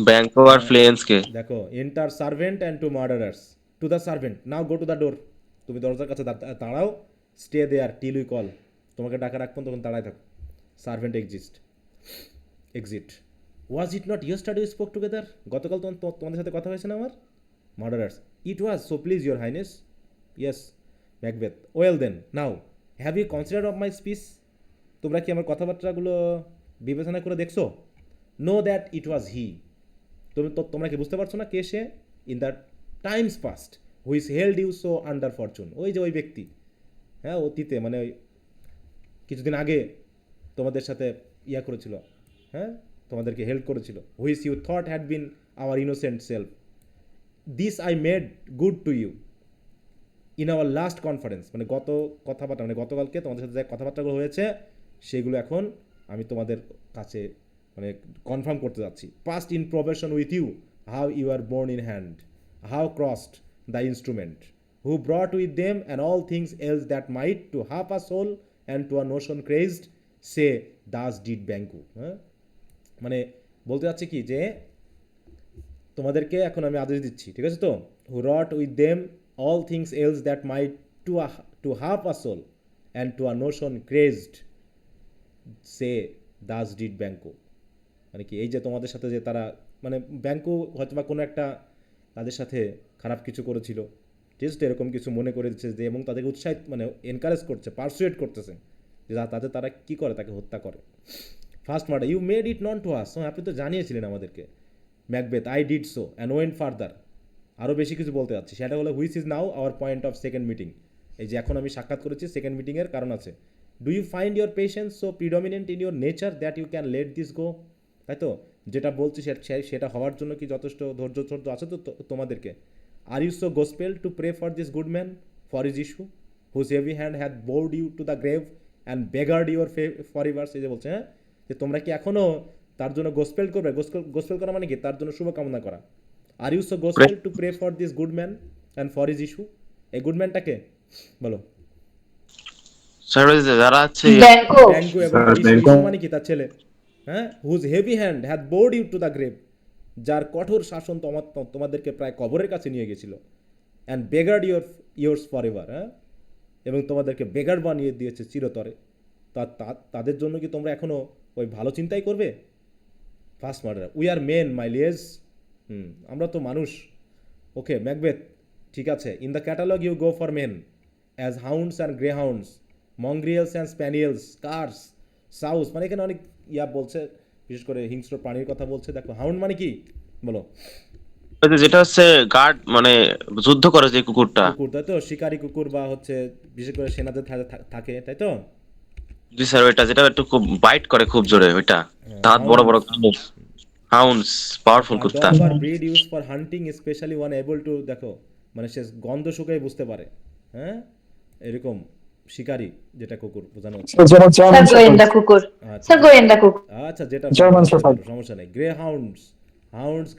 ব্যাংকো আর ফ্লেন্সকে। দেখো enter servant and two murderers, to the servant now go to the door, তুমি দরজার কাছে দাঁড়াও, stay there till we call, তোমাকে ডাকা রাখবেন তখন দাঁড়ায় থাকো। Servant exit. Was it not yesterday we spoke together, গতকাল তোমাদের সাথে কথা হয়েছে না আমার? Murderers, it was, so please your highness. Yes Macbeth, well then now have you consider of my speech, তোমরা কি আমার কথাবার্তাগুলো বিবেচনা করে দেখছো? নো দ্যাট ইট ওয়াজ হি, তোমরা কি বুঝতে পারছো না কে সে? In the times past which held you so under fortune, ওই যে ওই ব্যক্তি, হ্যাঁ, অতীতে মানে ওই কিছুদিন আগে তোমাদের সাথে ইয়া করেছিল, হ্যাঁ, তোমাদেরকে হেল্প করেছিল। Which you thought had been our innocent self, this I made good to you in our last conference, মানে কথাবার্তা মানে গতকালকে তোমাদের সাথে যে কথাবার্তাগুলো হয়েছে সেগুলো এখন আমি তোমাদের কাছে মানে কনফার্ম করতে যাচ্ছি। Passed in probation with you, how you are borne in hand, how crossed the instrument, who brought with them and all things else that might to half a soul and to a notion crazed say thus did Banku. হ্যাঁ, মানে বলতে চাচ্ছি কি যে তোমাদেরকে এখন আমি আদেশ দিচ্ছি, ঠিক আছে তো, who wrought with them all things else that might to half a soul and to a notion crazed say thus did Banku. মানে কি এই যে তোমাদের সাথে যে তারা মানে ব্যাংকও হয়তো বা কোনো একটা তাদের সাথে খারাপ কিছু করেছিল, জাস্ট এরকম কিছু মনে করে দিচ্ছে যে, এবং তাদেরকে উৎসাহিত মানে এনকারেজ করছে, পারসুয়েট করতেছে যে তাতে তারা কী করে, তাকে হত্যা করে। First murder you made it known to us, আপনি তো জানিয়েছিলেন আমাদেরকে। Macbeth I did so and went further, আরও বেশি কিছু বলতে যাচ্ছি, সেটা হলো which is now our point of second meeting. এই যে এখন আমি সাক্ষাৎ করেছি, সেকেন্ড মিটিংয়ের কারণ আছে। Do you find your patience so predominant in your nature that you can let this go, তাই তো, যেটা বলছি সেটা হওয়ার জন্য কি যথেষ্ট ধৈর্য আছে তো তোমাদেরকে। Are you so gospel to pray for this good man for his issue whose heavy hand had bowed you to the grave and beggared your forevers, এই যে বলছে, হ্যাঁ, যে তোমরা কি এখনও তার জন্য গোসপেল করবে? গোসপেল করা মানে কি? তার জন্য শুভকামনা করা। Are you so gospel to pray for this good man and for his issue, এই গুড ম্যানটাকে বলো। স্যার যারা আছে ব্যাংকো ব্যাংকু এবং ইস্যু মানে কি? তার ছেলে, হ্যাঁ, whose heavy hand had bowed you to the grave, যার কঠোর শাসন তোমাদেরকে প্রায় কবরের কাছে নিয়ে গেছিল, and beggared yours for ever, হ্যাঁ, এবং তোমাদেরকে বেগার বানিয়ে দিয়েছে চিরতরে। তাদের জন্য কি তোমরা এখনও ওই ভালো চিন্তাই করবে? First murder we are men my liege, আমরা তো মানুষ। ওকে ম্যাকবেথ, ঠিক আছে, in the catalogue you go for men as hounds and greyhounds, mongrels and spaniels, curs, shoughs, মানে এখানে অনেক বলছে, বিশেষ করে হিংস্র প্রাণীর কথা বলছে। দেখো হাউন্ড মানে কি বলো? যেটা হচ্ছে গার্ড, মানে যুদ্ধ করে যে কুকুরটা, কুকুর, তাই তো, শিকারী কুকুর, বা হচ্ছে বিশেষ করে সেনাদের থাকে, তাই তো। জি স্যার, ওইটা যেটা একটু খুব বাইট করে খুব জোরে, ওইটা দাঁত বড় বড়, হাউন্ডস, পাওয়ারফুল কুত্তা। Breed use for hunting specially one able to, দেখো মানে সে গন্ধ শুকাই বুঝতে পারে, হ্যাঁ, এরকম শিকারী যেটা কুকুর বোঝানো হচ্ছে। যেমন স্যার জার্মান গোয়েন্দা শেফার্ড। কুকুর, আচ্ছা, স্যার গোয়েন্দা কুকুর। আচ্ছা, যেটা জার্মান শেফার্ড। সমস্যা নেই। গ্রে হাউন্ডস,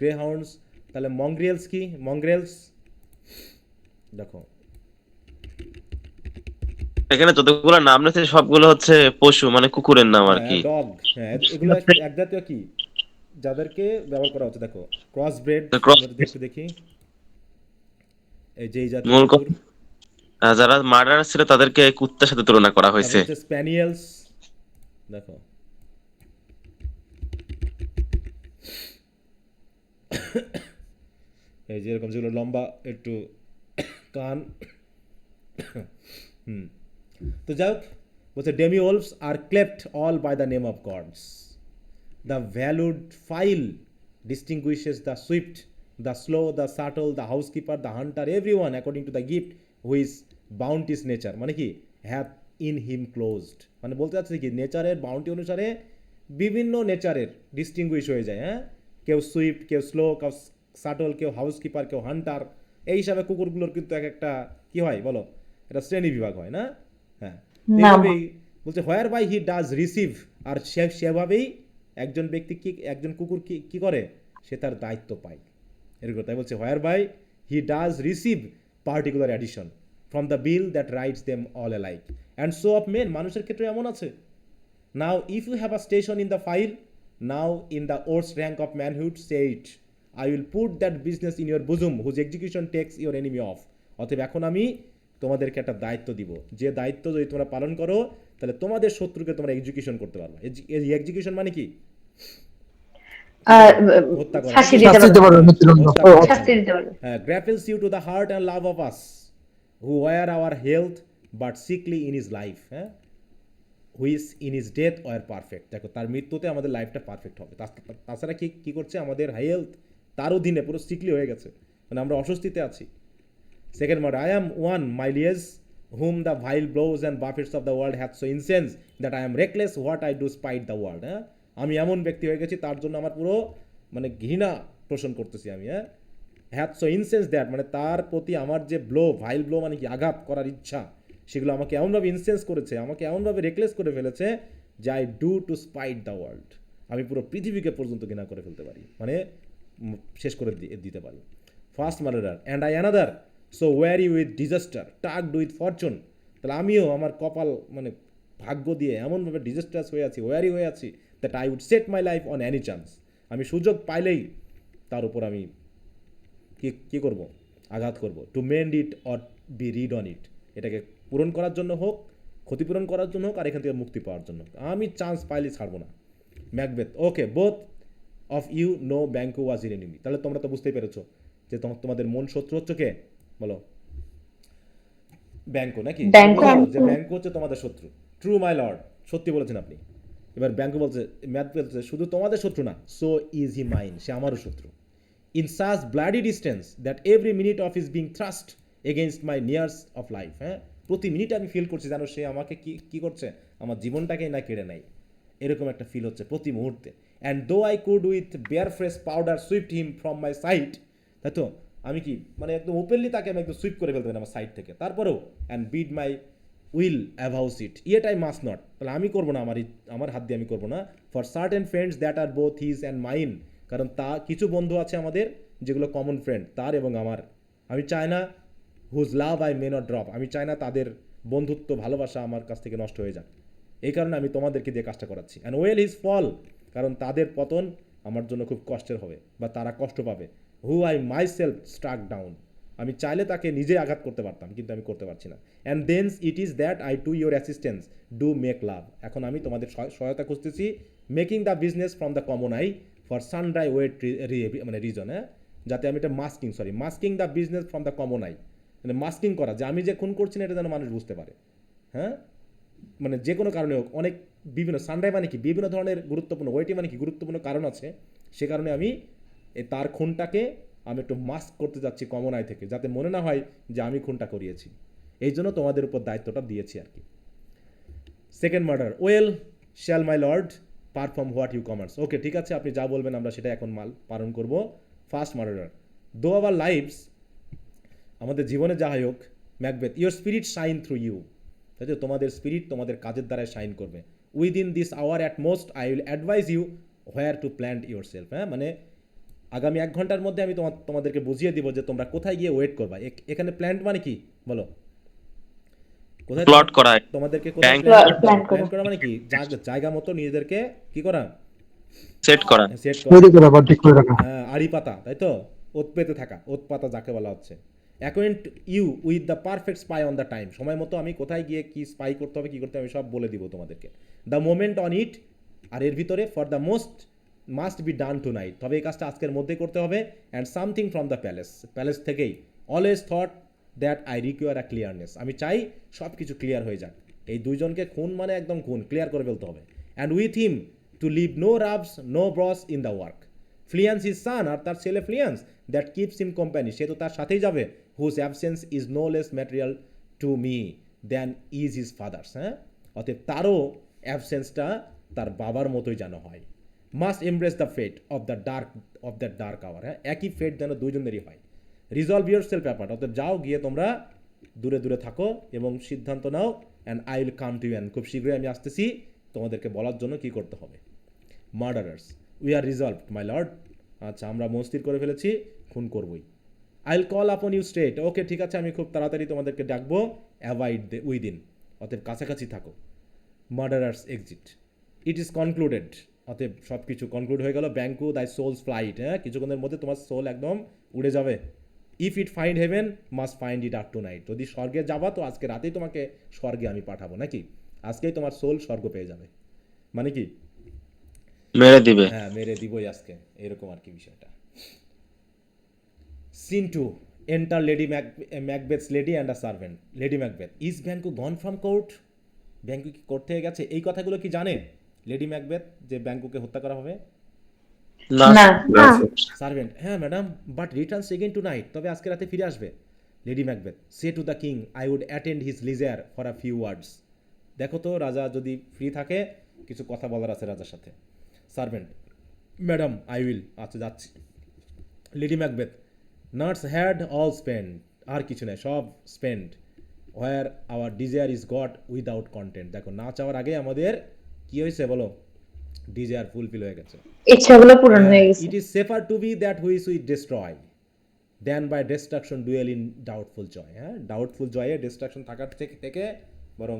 গ্রে হাউন্ডস, তাহলে মংগ্রিয়েলস কি? মংগ্রেলস, দেখো এখানে যতগুলো নাম রয়েছে সবগুলো হচ্ছে পশু, মানে কুকুরের নাম আর কি। ডগ, হ্যাঁ, এগুলো এক জাতীয় কি যাদেরকে ব্যবহার করা হচ্ছে। দেখো ক্রস ব্রেড, দেখি এই যে এই জাতীয় মূল কুকুর, যারা মার্ডার ছিল তাদেরকে কুত্তার সাথে তুলনা করা হয়েছে। স্প্যানিয়েলস, দেখো এই যে এরকম যেগুলো লম্বা একটু কান, তো যাই হোক, বলছে demi wolves are clept all by the name of gods, the valued file distinguishes the swift, the slow, the subtle, the housekeeper, the hunter, every one according to the gift which bounteous nature, মানে কি have in him closed, মানে বলতে চাচ্ছে কি নেচারের bounty অনুসারে বিভিন্ন নেচারের ডিস্টিংগুইশ হয়ে যায়, হ্যাঁ, কেউ সুইফট, কেউ স্লো, কেউ সাটল, কেউ হাউসকিপার, কেউ হান্টার, এই হিসাবে কুকুরগুলোর কিন্তু এক একটা কি হয় বলো, এটা শ্রেণী বিভাগ হয় না, হ্যাঁ, এইভাবেই বলছে whereby he does receive, আর সেভাবেই একজন ব্যক্তি কি, একজন কুকুর কি করে, সে তার দায়িত্ব পায়, এরকম। তাই বলছে whereby he does receive particular addition from the bill that writes them all alike, and so of men, মানুষের ক্ষেত্রে এমন আছে। Now if you have a station in the file, now in the worst rank of manhood, say it, I will put that business in your bosom whose execution takes your enemy off, অতএব এখন আমি তোমাদেরকে একটা দায়িত্ব দিব, যে দায়িত্ব যদি তোমরা পালন করো তাহলে তোমাদের শত্রুকে তোমরা এক্সিকিউশন করতে পারবে। এক্সিকিউশন মানে কি? শাস্তি দিতে পারবে, শাস্তি দিতে পারবে। Grapples you to the heart and love of us who wear our health but sickly in his life, হ্যাঁ, which in his death were perfect, দেখো তার মৃত্যুতে আমাদের লাইফটা পারফেক্ট হবে। তাছাড়া কি করছে, আমাদের হেলথ তার অধীনে পুরো সিকলি হয়ে গেছে, মানে আমরা অস্বস্তিতে আছি। Second murder I am one my liege whom the vile blows and buffets of the world hath so incensed that I am reckless what I do spite the world, হ্যাঁ, আমি এমন ব্যক্তি হয়ে গেছি তার জন্য আমার পুরো মানে ঘৃণা পোষণ করতেছি আমি, হ্যাঁ, hath so incensed that, মানে তার প্রতি আমার যে ভাইল ব্লো মানে কি আঘাত করার ইচ্ছা, সেগুলো আমাকে এমনভাবে ইনসেন্স করেছে, আমাকে এমনভাবে রেকলেস করে ফেলেছে যে I do to spite the world, আমি পুরো পৃথিবীকে পর্যন্ত ঘৃণা করে ফেলতে পারি, মানে শেষ করে দিতে পারি। First murderer and I another so weary with disaster tugged with fortune, তাহলে আমিও আমার কপাল মানে ভাগ্য দিয়ে এমনভাবে ডিজাস্টার্স হয়ে আছি, ওয়ারি হয়ে আছি, that I would set my life on any chance. আমি সুযোগ পাইলেই তার উপর আমি কী করব, আঘাত করব, to mend it or be rid on it. এটাকে পূরণ করার জন্য হোক, ক্ষতিপূরণ করার জন্য হোক, আর এখান থেকে মুক্তি পাওয়ার জন্য আমি চান্স পাইলে ছাড়বো না। Macbeth, okay, both of you know Banquo was in enemy. তাহলে তোমরা তো বুঝতেই পেরেছো যে তোমাদের মন শত্রু হচ্ছে কে, বলো? ব্যাঙ্কো নাকি? ব্যাঙ্কো। যে ব্যাঙ্কো হচ্ছে তোমাদের শত্রু। ট্রু মাই লর্ড, সত্যি বলেছেন আপনি। এবার ব্যাঙ্কো বলছে, ম্যাথ বলছে শুধু তোমাদের শত্রু না, সো ইজ হি মাইন, সে আমারও শত্রু। In such bloody distance that every minute of is being thrust against my নিয়ার্স of life. হ্যাঁ, প্রতি মিনিট আমি ফিল করছি জানো সে আমাকে কি করছে, আমার জীবনটাকেই না কেড়ে নেয়, এরকম একটা ফিল হচ্ছে প্রতি মুহূর্তে। And though I could with bare fresh power swept him from my sight, তাই তো আমি কি মানে একদম ওপেনলি তাকে আমি একদম সুইপ করে ফেলতে পারি আমার সাইড থেকে, তারপরেও and bid my will avouch it, yet I must not, তাহলে আমি করবো না, আমার হাত দিয়ে আমি করবো না। For certain friends that are both his and mine, কারণ কিছু বন্ধু আছে আমাদের যেগুলো কমন ফ্রেন্ড, তার এবং আমার। আমি চাই না whose love I may not drop, আমি চাই না তাদের বন্ধুত্ব ভালোবাসা আমার কাছ থেকে নষ্ট হয়ে যাক, এই কারণে আমি তোমাদেরকে দিয়ে কাজটা করাচ্ছি। অ্যান্ড ওয়েল হিজ ফল, কারণ তাদের পতন আমার জন্য খুব কষ্টের হবে বা তারা কষ্ট পাবে। Who I myself struck down, আমি চাইলে তাকে নিজে আঘাত করতে পারতাম, কিন্তু আমি করতে পারছি না। And thence it is that I to your assistance do make love, এখন আমি তোমাদের সহায়তা খুঁজতেছি, making the business from the common eye for sundry weight মানে রিজন, হ্যাঁ, যাতে আমি এটা masking the business from the common eye, মানে মাস্কিং করা, যে আমি যে খুন করছি না এটা যেন মানুষ বুঝতে পারে। হ্যাঁ, মানে যে কোনো কারণে হোক, অনেক বিভিন্ন সানড্রাই মানে কি বিভিন্ন ধরনের গুরুত্বপূর্ণ, ওয়েটি মানে কি গুরুত্বপূর্ণ কারণ আছে, সে কারণে আমি তার খুনটাকে আমি একটু মাস্ক করতে যাচ্ছি কমন আই থেকে, যাতে মনে না হয় যে আমি খুনটা করিয়েছি, এই জন্য তোমাদের উপর দায়িত্বটা দিয়েছি আর কি। Second murder, well shall my lord perform what you commands, okay ঠিক আছে, আপনি যা বলবেন আমরা সেটা এখন পালন করব। First murder, though our lives, আমাদের জীবনে যা হোক, Macbeth, your spirit shine through you, তাই তো তোমাদের স্পিরিট তোমাদের কাজের দ্বারাই শাইন করবে। Within this hour at most I will advise you where to plant yourself, হ্যাঁ, মানে আগামী 1 ঘন্টার মধ্যে আমি তোমাদেরকে বুঝিয়ে দিব যে তোমরা কোথায় গিয়ে ওয়েট করবা। এখানে প্ল্যান্ট মানে কি বলো, কোথায় প্লট করা, তোমাদেরকে প্ল্যান করা মানে কি জায়গা মতো নিজেদেরকে কি করা, সেট করা। সেট তৈরি করে বা ঠিক করে রাখা। হ্যাঁ, আড়ি পাতা, তাই তো, ওত পেতে থাকা, ওত পাতা যাকে বলা হচ্ছে। Acquaint you with the perfect spy on the time, সময় মতো আমি কোথায় গিয়ে কি স্পাই করতে হবে, কি করতে হবে, আমি সব বলে দিব তোমাদেরকে। দ্য মোমেন্ট অন ইট, আর এর ভিতরে for the must be done tonight, তবে এই কাজটা আজকের মধ্যেই করতে হবে। And something from the palace থেকেই, always thought that I require a clearness, আমি চাই সব কিছু ক্লিয়ার হয়ে যাক। এই দুইজনকে খুন মানে একদম খুন ক্লিয়ার করে ফেলতে হবে। And with him to leave no rubs no brows in the work, Fleance is son, আর তার ছেলে Fleance, that keeps him company, সে তো তার সাথেই যাবে। Whose absence is no less material to me than is his father's, হ্যাঁ, অতএব তারও অ্যাবসেন্সটা তার বাবার মতোই যেন হয়। Must embrace the fate of the dark hour, হ্যাঁ, একই ফেট যেন দুইজনেরই হয়। রিজলভ ইউর সেলফ অ্যাপার্ট, অতএব যাও গিয়ে তোমরা দূরে দূরে থাকো এবং সিদ্ধান্ত নাও। And I will come to you, and খুব শীঘ্রই আমি আসতেছি তোমাদেরকে বলার জন্য কি করতে হবে। Murderers, we are resolved my lord, আচ্ছা আমরা মনস্থির করে ফেলেছি, খুন করবই। I will call upon you straight, okay ঠিক আছে, আমি খুব তাড়াতাড়ি তোমাদেরকে ডাকবো। অ্যাভয়েড উইদিন, অতএব কাছাকাছি থাকো। Murderers exit, it is concluded, অতএব সব কিছু কনক্লুড হয়ে গেল। ব্যাঙ্কু দাই সোলস ফ্লাইট, হ্যাঁ, কিছুক্ষণের মধ্যে তোমার সোল একদম উড়ে যাবে। If it find heaven must find it up tonight, যদি স্বর্গে যাবা তো আজকে রাতেই তোমাকে স্বর্গে আমি পাঠাবো, নাকি আজকেই তোমার সোল স্বর্গ পেয়ে যাবে, মানে কি মেরে দিবে। হ্যাঁ, মেরে দিবই আজকে, এরকম আর কি বিষয়টা। Scene 2, enter Lady Macbeth's lady and a servant. Lady Macbeth, is Banquo gone from court, Banquo কি কোর্ট থেকে গেছে, এই কথাগুলো কি জানে লেডি ম্যাকবেথ যে ব্যাঙ্কুকে হত্যা করা হবে? না না। সার্ভেন্ট, হ্যাঁ madam, but returns again tonight, তবে আজকে রাতে ফিরে আসবে। Lady Macbeth, say to the king I would attend his leisure for a few words, দেখো তো রাজা যদি ফ্রি থাকে কিছু কথা বলার আছে রাজার সাথে। সার্ভেন্ট, ম্যাডাম আই উইল, আচ্ছা যাচ্ছি। Lady Macbeth, naught's had all spend, আর কিছু নেই, সব spend. Where our desire is got without content, দেখো না চাওয়ার আগে আমাদের কি হয়েছে বলো, ডিজায়ার ফুলফিল হয়ে গেছে, ইচ্ছাগুলো পূরণ হয়ে গেছে। It is safer to be that which we destroy than by destruction dwell in doubtful joy, হ্যাঁ, ডাউটফুল জয়ে ডিস্ট্রাকশন থাকার থেকে বরং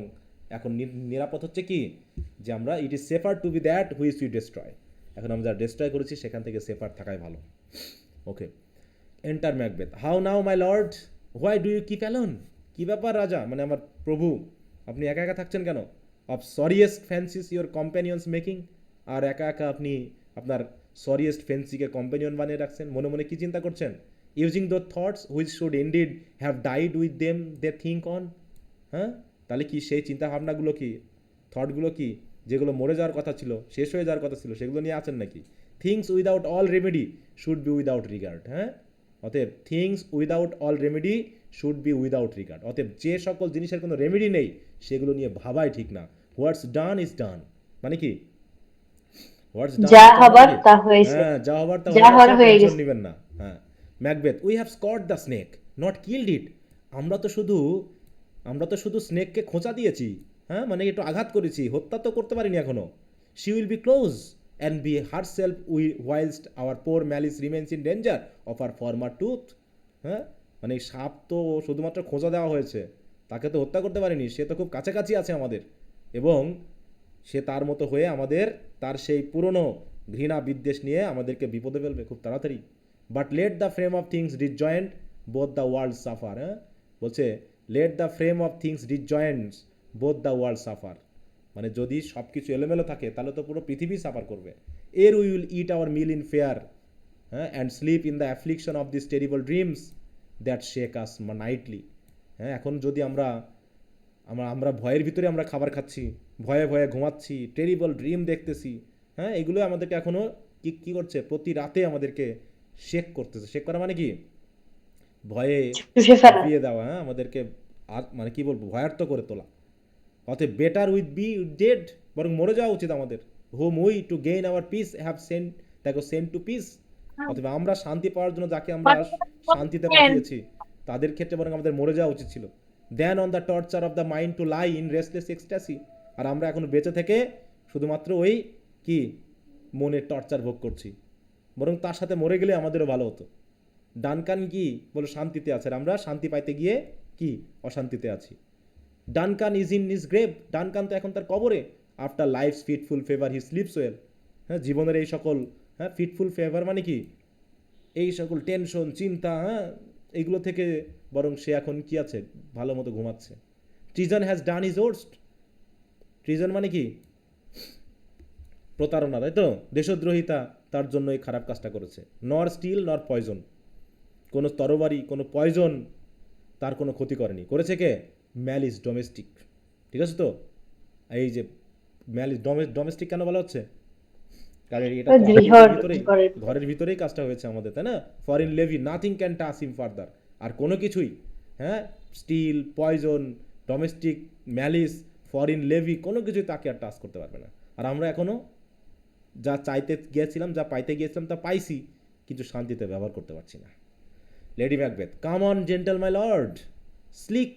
এখন নিরাপদ হচ্ছে কি, যে আমরা it is safer to be that which you destroy, এখন আমরা যা ডিস্ট্রয় করেছি সেখান থেকে সেফার থাকাই ভালো। Okay, enter Macbeth. How now my lord, why do you keep alone, কী ব্যাপার রাজা, মানে আমার প্রভু, আপনি একা একা থাকছেন কেন? Of sorriest fancies your companions making, আর একা একা আপনি আপনার সরিয়েস্ট ফ্যান্সিকে কম্প্যানিয়ন বানিয়ে রাখছেন, মনে মনে কী চিন্তা করছেন? Using those thoughts which should indeed have died with them they think on, হ্যাঁ, তাহলে কি সেই চিন্তা ভাবনাগুলো কি, থটগুলো কি, যেগুলো মরে যাওয়ার কথা ছিল, শেষ হয়ে যাওয়ার কথা ছিল, সেগুলো নিয়ে আছেন নাকি? Things without all remedy should be without regard, হ্যাঁ, অতএব things without all remedy should be without regard, অতএব যে সকল জিনিসের কোনো রেমেডি নেই সেগুলো নিয়ে ভাবাই ঠিক না। হোয়াটস ডান ইজ ডান, মানে কি হোয়াটস ডান, যা হবার তা হয়েছে, হ্যাঁ, যা হবার তা যা হওয়ার হয়ে টেনশন গেছে। নেবেন না। হ্যাঁ, Macbeth, we have scotched the snake not killed it, আমরা তো শুধু স্নেককে খোঁচা দিয়েছি, হ্যাঁ, মানে একটু আঘাত করেছি, হত্যা তো করতে পারিনি এখনো। She will be close and be herself whilst our poor malice remains in danger of her former tooth, হ্যাঁ, মানে সাপ তো শুধুমাত্র খোঁচা দেওয়া হয়েছে, তাকে তো হত্যা করতে পারিনি, সে তো খুব কাছাকাছি আছে আমাদের, এবং সে তার মতো হয়ে আমাদের তার সেই পুরনো ঘৃণা বিদ্বেষ নিয়ে আমাদেরকে বিপদে ফেলবে খুব তাড়াতাড়ি। But let the frame of things disjoint both the world suffer, হ্যাঁ, বলছে let the frame of things disjoints both the world suffer, মানে যদি সব কিছু এলোমেলো থাকে তাহলে তো পুরো পৃথিবী সাফার করবে। Ere we will eat our meal in fear, হ্যাঁ, and sleep in the affliction of this terrible dreams that shake us nightly, হ্যাঁ, এখন যদি আমরা ভয়ের ভিতরে আমরা খাবার খাচ্ছি, ভয়ে ভয়ে ঘুমাচ্ছি, টেরিবল ড্রিম দেখতেছি, হ্যাঁ, এগুলো আমাদেরকে এখনও কী করছে, প্রতি রাতে আমাদেরকে শেক করতেছে। শেক করা মানে কি, ভয়ে চুষে ফেলা। কাঁপিয়ে দেওয়া, হ্যাঁ, আমাদেরকে মানে কি বলবো, ভয়ার্ত করে তোলা। অতএব বেটার উইথ বি ডেড, বরং মরে যাওয়া উচিত আমাদের। Whom we to gain our peace have sent, দেখো সেন্ট টু পিস, অতএব আমরা শান্তি পাওয়ার জন্য যাকে আমরা শান্তিতে পাঠিয়েছি তাদের ক্ষেত্রে বরং আমাদের মরে যাওয়া উচিত ছিল। Then on the torture of the mind to lie in restless ecstasy, আর আমরা এখন বেঁচে থেকে শুধুমাত্র ওই কি মনের টর্চার ভোগ করছি, বরং তার সাথে মরে গেলে আমাদেরও ভালো হতো। ডানকান কি বলো, শান্তিতে আছে, আর আমরা শান্তি পাইতে গিয়ে কি অশান্তিতে আছি। Duncan is in his grave, Duncan তো এখন তার কবরে। After life's fitful fever he sleeps well, হ্যাঁ, জীবনের এই সকল, হ্যাঁ, ফিটফুল ফেভার মানে কি, এই সকল টেনশন চিন্তা, হ্যাঁ, এইগুলো থেকে বরং সে এখন কি আছে, ভালো মতো ঘুমাচ্ছে। Treason has done is worst, treason মানে কি প্রতারণা, তাই তো, দেশদ্রোহিতা, তার জন্য এই খারাপ কাজটা করেছে। নর স্টিল নর পয়জন, কোনো তরবারি কোনো পয়জন তার কোনো ক্ষতি করেনি, করেছে কে, ম্যালিস ডোমেস্টিক, ঠিক আছে তো, এই যে ম্যালিস ডোমেস্টিক কেন বলা হচ্ছে, কারণ এটা ঘরের ভিতরেই কাজটা হয়েছে আমাদের, তাই না। Foreign levy nothing can touch him further, আর কোনো কিছুই, হ্যাঁ, still poison domestic malice foreign levy কোনো কিছুই তাকে আর টাচ করতে পারবে না। আর আমরা এখনও যা চাইতে গিয়েছিলাম, যা পাইতে গিয়েছিলাম তা পাইছি, কিন্তু শান্তিতে ব্যবহার করতে পারছি না। Lady Macbeth, come on gentle my lord, sleek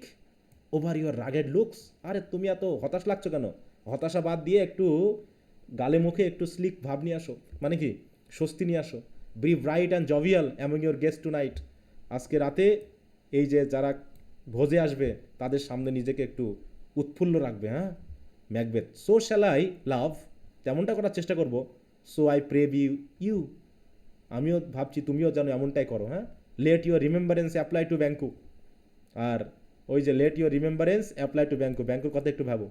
over your rugged looks, আরে তুমি এত হতাশ লাগছো কেন, হতাশা বাদ দিয়ে একটু গালে মুখে একটু স্লিক ভাব নিয়ে আসো, মানে কি স্বস্তি নিয়ে আসো। Be bright and jovial among your guest tonight, আজকে রাতে এই যে যারা ভোজে আসবে তাদের সামনে নিজেকে একটু উৎফুল্ল রাখবে, হ্যাঁ। Macbeth, so shall I love, তেমনটা করার চেষ্টা করবো। So I pray be you, আমিও ভাবছি তুমিও যেন এমনটাই করো, হ্যাঁ। Let your remembrance apply to Banquo, আর ওই যে let your remembrance apply to Banquo, ব্যাঙ্কুর কথা একটু ভাবো।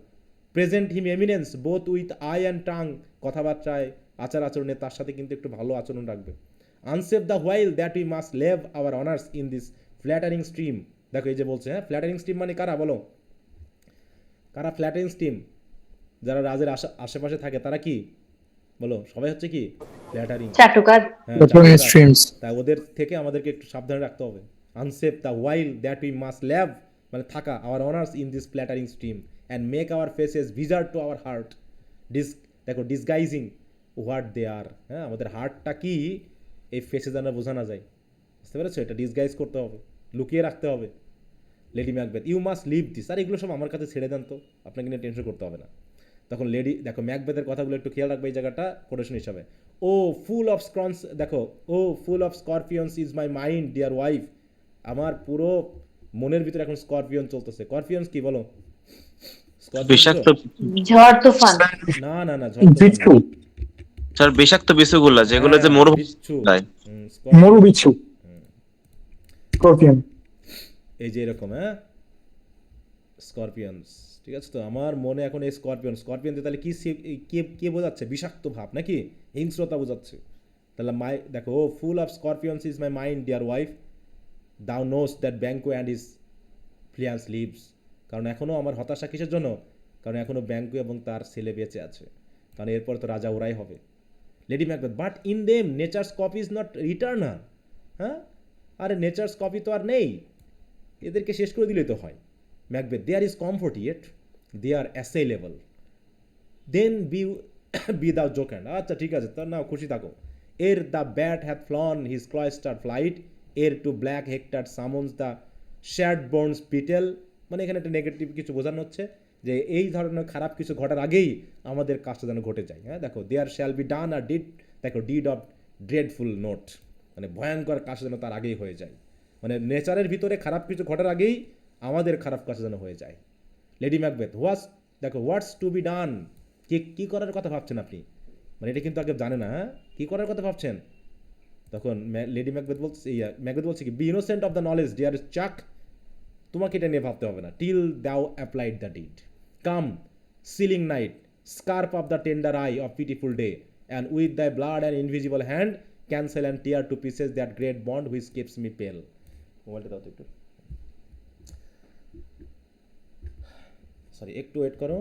Present him eminence both with eye and tongue, কথাবার্তায় আচার আচরণে তার সাথে কিন্তু একটু ভালো আচরণ রাখবে। Unsafe the while that we must lave our honours in this flattering stream, দেখো এই যে বলছে, হ্যাঁ, ফ্ল্যাটারিং স্ট্রিম মানে কারা বলো, কারা ফ্ল্যাটারিং স্ট্রিম, যারা রাজের আশেপাশে থাকে তারা কি বলো, সবাই হচ্ছে কি ফ্ল্যাটারিং, চাটুকার। তাই ওদের থেকে আমাদেরকে একটু সাবধানে রাখতে হবে। Unsafe the while that we must lave, মানে থাকা, our honours in this flattering stream and make our faces visor to our heart, দেখো ডিসগাইজিং হোয়াট দে আর, হ্যাঁ, আমাদের হার্টটা কি এই ফেসে যেন বোঝা না যায়, বুঝতে পেরেছো, এটা ডিসগাইজ করতে হবে, লুকিয়ে রাখতে হবে। Lady Macbeth, you must leave this, আর এগুলো সব আমার কাছে ছেড়ে দেন তো, আপনাকে নিয়ে টেনশন করতে হবে না। তখন লেডি, দেখো ম্যাকবেথের কথাগুলো একটু খেয়াল রাখবে এই জায়গাটা কোটেশন হিসাবে। ও ফুল অফ স্কর্নস, দেখো, O full of scorpions is my mind dear wife, আমার পুরো মনের ভিতরে এখন স্করপিয়ন চলতেছে। স্করপিয়ন্স কি বলো, বিষাক্ত ঝড় তুফান। না না না, ঝড় তুফান না। বিচ্ছু, স্যার বিষাক্ত বিছুগুলো যেগুলো যে হ্যাঁ, মরুভূমি বিচ্ছু। যায়। স্করপিয়ন। মরু বিচ্ছু, স্করপিয়ন। এই যে এরকম, হ্যাঁ, স্করপিয়ন্স, ঠিক আছে। তো আমার মনে এখন এই স্করপিয়ন স্করপিয়ন দিয়ে তাহলে কি কে বোঝাচ্ছে? বিষাক্ত ভাব নাকি হিংস্রতা বোঝাচ্ছে? তাহলে মাই দেখো, O full of scorpions is my mind dear wife, thou know'st that Banquo and his Fleance lives. কারণ এখনও আমার হতাশা কিসের জন্য? কারণ এখনও ব্যাঙ্কো এবং তার ছেলে বেঁচে আছে, কারণ এরপর তো রাজা ওরাই হবে। Lady Macbeth, but in them nature's copy is not eternal. হ্যাঁ, আরে নেচার্স কপি তো আর নেই, এদেরকে শেষ করে দিলেই তো হয়। Macbeth, there is comfort yet, they are assailable, then be thou jocund. আচ্ছা ঠিক আছে, তার নাও খুশি থাকো। Ere the bat hath flown his cloister flight, ere to black Hecate summons the shard বোনস পিটেল। মানে এখানে একটা নেগেটিভ কিছু বোঝানো হচ্ছে যে এই ধরনের খারাপ কিছু ঘটার আগেই আমাদের কাজটা যেন ঘটে যায়। হ্যাঁ দেখো, there shall be done a deed, দেখো ডিড অফ ড্রেডফুল নোট, মানে ভয়ঙ্কর কাজ যেন তার আগেই হয়ে যায়। মানে নেচারের ভিতরে খারাপ কিছু ঘটার আগেই আমাদের খারাপ কাজ যেন হয়ে যায়। লেডি ম্যাকবেথ, দেখো হোয়াটস টু বি ডান, কী করার কথা ভাবছেন আপনি? মানে এটা কিন্তু আগে জানে না, হ্যাঁ, কী করার কথা ভাবছেন? তখন লেডি ম্যাকবেথ বলছে কি, be innocent of the knowledge dear chuck, তোমাকে এটা নিয়ে ভাবতে হবে না। Till thou applaud the deed, come seeling night, scarf up the tender eye of pitiful day, and with the blood and invisible hand cancel and tear to pieces that great bond which keeps me pale. মোবাইলটা দাও তো একটু, sorry একটু wait করো।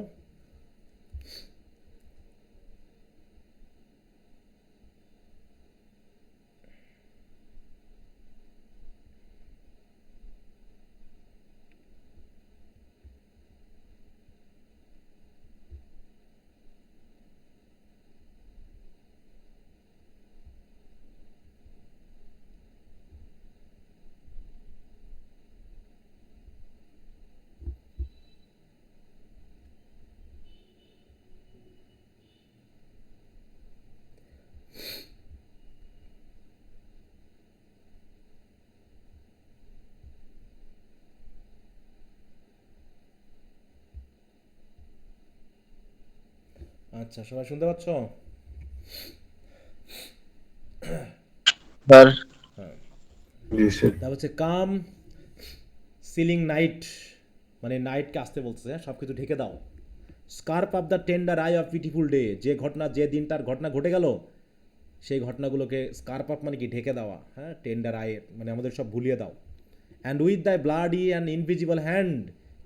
আচ্ছা, সবাই শুনতে পাচ্ছ? স্যার তা হচ্ছে কাম সিলিং নাইট, মানে নাইটকে আসতে বলছে, হ্যাঁ, সব কিছু ঢেকে দাও। Scarf up the tender eye of beautiful day, যে দিনটার ঘটনা ঘটে গেল সেই ঘটনাগুলোকে স্কার্প আপ মানে কি ঢেকে দেওয়া, হ্যাঁ, টেন্ডার আই মানে আমাদের সব ভুলিয়ে দাও। And with the bloody and invisible hand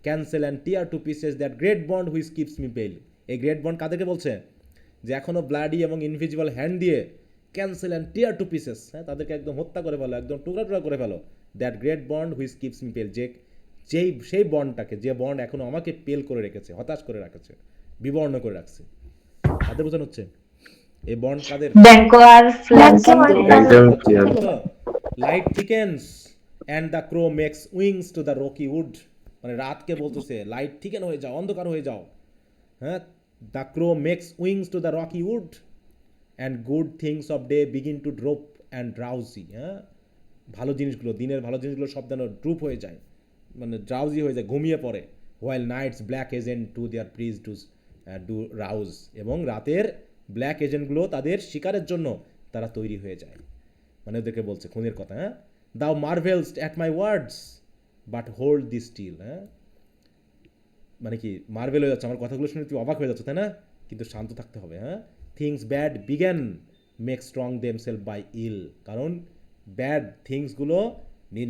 cancel and tear to pieces that great bond which keeps me pale. এই গ্রেট বন্ড কাদেরকে বলছে? যে এখনও ব্লাডি এবং ইনভিজিবল হ্যান্ড দিয়ে cancel and tear to pieces, হ্যাঁ, তাদেরকে একদম হত্যা করে ফেলো, একদম টুকরা টুকরা করে ফেলো। That great bond which keeps me pale, সেই বন্ডটাকে, যে বন্ড এখনও আমাকে পেল করে রেখেছে, হতাশ করে রেখেছে, বিবর্ণ করে রাখছে। কাদের বোঝানো হচ্ছে? এই বন্ড কাদের? ব্যাংকো আর ফ্ল্যান্স। একদম clear. Light thickens and the crow makes wings to the rooky wood, মানে রাতকে বলতেছে লাইট থিকেন হয়ে যাও, অন্ধকার হয়ে যাও, হ্যাঁ। The crow makes wings to the rooky wood and good things of day begin to droop and drowsy, হ্যাঁ, ভালো জিনিসগুলো, দিনের ভালো জিনিসগুলো সব যেন ড্রুপ হয়ে যায়, মানে ড্রাউজি হয়ে যায়, ঘুমিয়ে পড়ে। While night's black agents to their preys to do rouse, এবং রাতের ব্ল্যাক এজেন্টগুলো তাদের শিকারের জন্য তারা তৈরি হয়ে যায়, মানে ওদেরকে বলছে খুনের কথা, হ্যাঁ। Thou marvels at my words but hold thee still, হ্যাঁ, মানে কি মার্ভেল হয়ে যাচ্ছে আমার কথাগুলো শুনে, তুই অবাক হয়ে যাচ্ছে, তাই না? কিন্তু শান্ত থাকতে হবে, হ্যাঁ। Things bad begun make strong themselves by ill, কারণ ব্যাড থিংসগুলো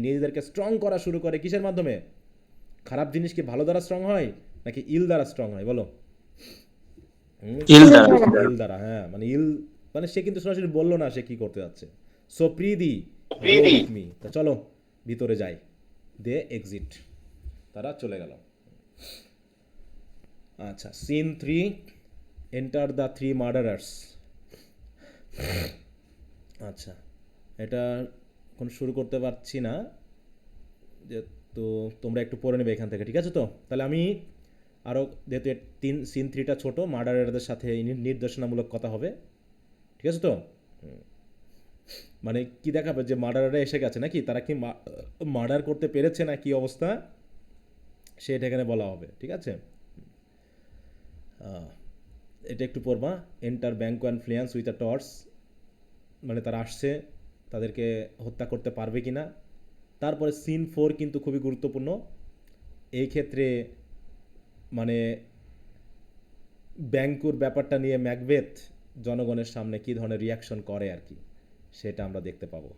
নিজেদেরকে স্ট্রং করা শুরু করে কিসের মাধ্যমে? খারাপ জিনিস কি ভালো দ্বারা স্ট্রং হয় নাকি ইল দ্বারা স্ট্রং হয়? বলো। ইল দ্বারা। ইল দ্বারা, হ্যাঁ, মানে ইল, মানে সে কিন্তু সরাসরি বললো না সে কি করতে যাচ্ছে। সো প্রীতি মি, তা চলো ভিতরে যাই। দে এক্সিট, তারা চলে গেল। আচ্ছা, সিন 3, এন্টার দ্য 3 মার্ডারার্স। আচ্ছা, এটা এখন শুরু করতে পারছি না, যে তো তোমরা একটু পড়ে নেবে এখান থেকে, ঠিক আছে? তো তাহলে আমি আরও, যেহেতু সিন 3টা ছোটো, মার্ডারারদের সাথে নির্দেশনামূলক কথা হবে, ঠিক আছে? তো মানে কি দেখাবে যে মার্ডারাররা এসে গেছে নাকি, তারা কি মার্ডার করতে পেরেছে না কি অবস্থা, সেটা এখানে বলা হবে, ঠিক আছে? এটা একটু পড়বা, enter bank influence with a torch, মানে তারা আসছে, তাদেরকে হত্যা করতে পারবে কি না। তারপরে সিন 4 কিন্তু খুবই গুরুত্বপূর্ণ এই ক্ষেত্রে, মানে ব্যাংকুর ব্যাপারটা নিয়ে ম্যাকবেথ জনগণের সামনে কী ধরনের রিয়াকশন করে আর কি, সেটা আমরা দেখতে পাবো।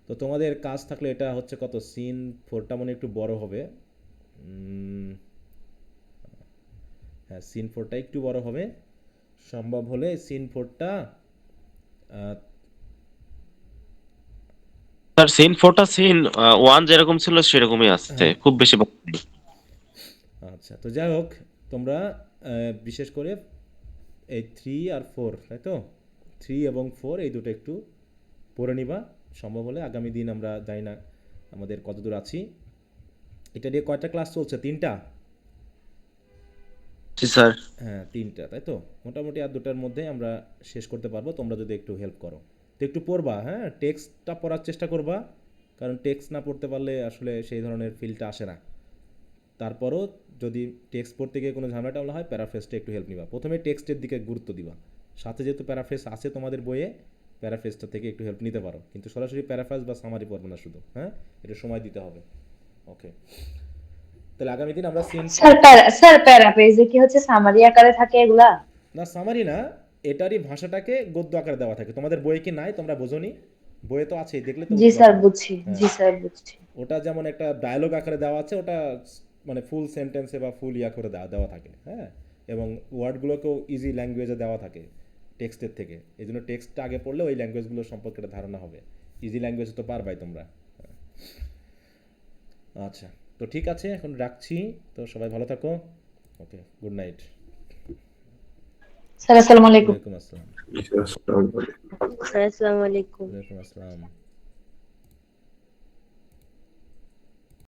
তো তোমাদের কাজ থাকলে এটা হচ্ছে কত, সিন 4টা মনে একটু বড় হবে। হ্যাঁ, সিন 4টা একটু বড় হবে, সম্ভব হলে সিন 4টা। স্যার সিন 4টা সিন 1 যেরকম ছিল সেরকমই আসছে, খুব বেশি বড় নেই। আচ্ছা, তো যাই হোক, তোমরা বিশেষ করে এই 3 আর 4, তাই তো, 3 এবং 4 এই দুটো একটু পড়ে নিবা। সম্ভব হলে আগামী দিন আমরা জানি না আমাদের কতদূর আছি। এটা দিয়ে কয়টা ক্লাস চলছে? 3টা? জি স্যার। হ্যাঁ, 3টা, তাই তো। মোটামুটি আর 2টার মধ্যে আমরা শেষ করতে পারবো, তোমরা যদি একটু হেল্প করো। তো একটু পড়বা, হ্যাঁ, টেক্সটটা পড়ার চেষ্টা করবা, কারণ টেক্সট না পড়তে পারলে আসলে সেই ধরনের ফিলটা আসে না। তারপরও যদি টেক্সট পড়তে গিয়ে কোনো ঝামেলা টামলা হয়, প্যারাফ্রেজটা একটু হেল্প নিবা। প্রথমে টেক্সটের দিকে গুরুত্ব দিবা, সাথে যেহেতু প্যারাফ্রেজ আছে তোমাদের বইয়ে, প্যারাফ্রেজটা থেকে একটু হেল্প নিতে পারো, কিন্তু সরাসরি প্যারাফ্রেজ বা সামারি পড়বে না শুধু, হ্যাঁ, এটা সময় দিতে হবে। ওকে, তাহলে আগামী দিন আমরা সিন, স্যার প্যারাফ্রেজে কি হচ্ছে সামারি আকারে থাকে এগুলা? না সামারি না, এটারই ভাষাটাকে গদ্য আকারে দেওয়া থাকে। তোমাদের বইয়ে কি নাই, তোমরা বোঝোনি? বইয়ে তো আছেই, দেখলে তো জি বুঝতে স্যার পারবে। বুঝছি, হ্যাঁ, জি স্যার বুঝছি। ওটা যেমন একটা ডায়লগ আকারে দেওয়া আছে, ওটা মানে ফুল সেন্টেন্সে বা ফুল ইয়া করে দেওয়া থাকে, হ্যাঁ, এবং ওয়ার্ডগুলোকেও ইজি ল্যাঙ্গুয়েজে দেওয়া থাকে টেক্সটের থেকে। এই জন্য টেক্সটটা আগে পড়লে ওই ল্যাঙ্গুয়েজগুলো সম্পর্কে একটা ধারণা হবে। ইজি ল্যাঙ্গুয়েজে তো পারবাই তোমরা। আচ্ছা, তো ঠিক আছে, এখন রাখছি। তো সবাই ভালো থাকো। ওকে, গুড নাইট। স্যার আসসালামু আলাইকুম। ওয়ালাইকুম আসসালাম। Assalamu alaikum. আসসালামু আলাইকুম। ওয়ালাইকুম আসসালাম।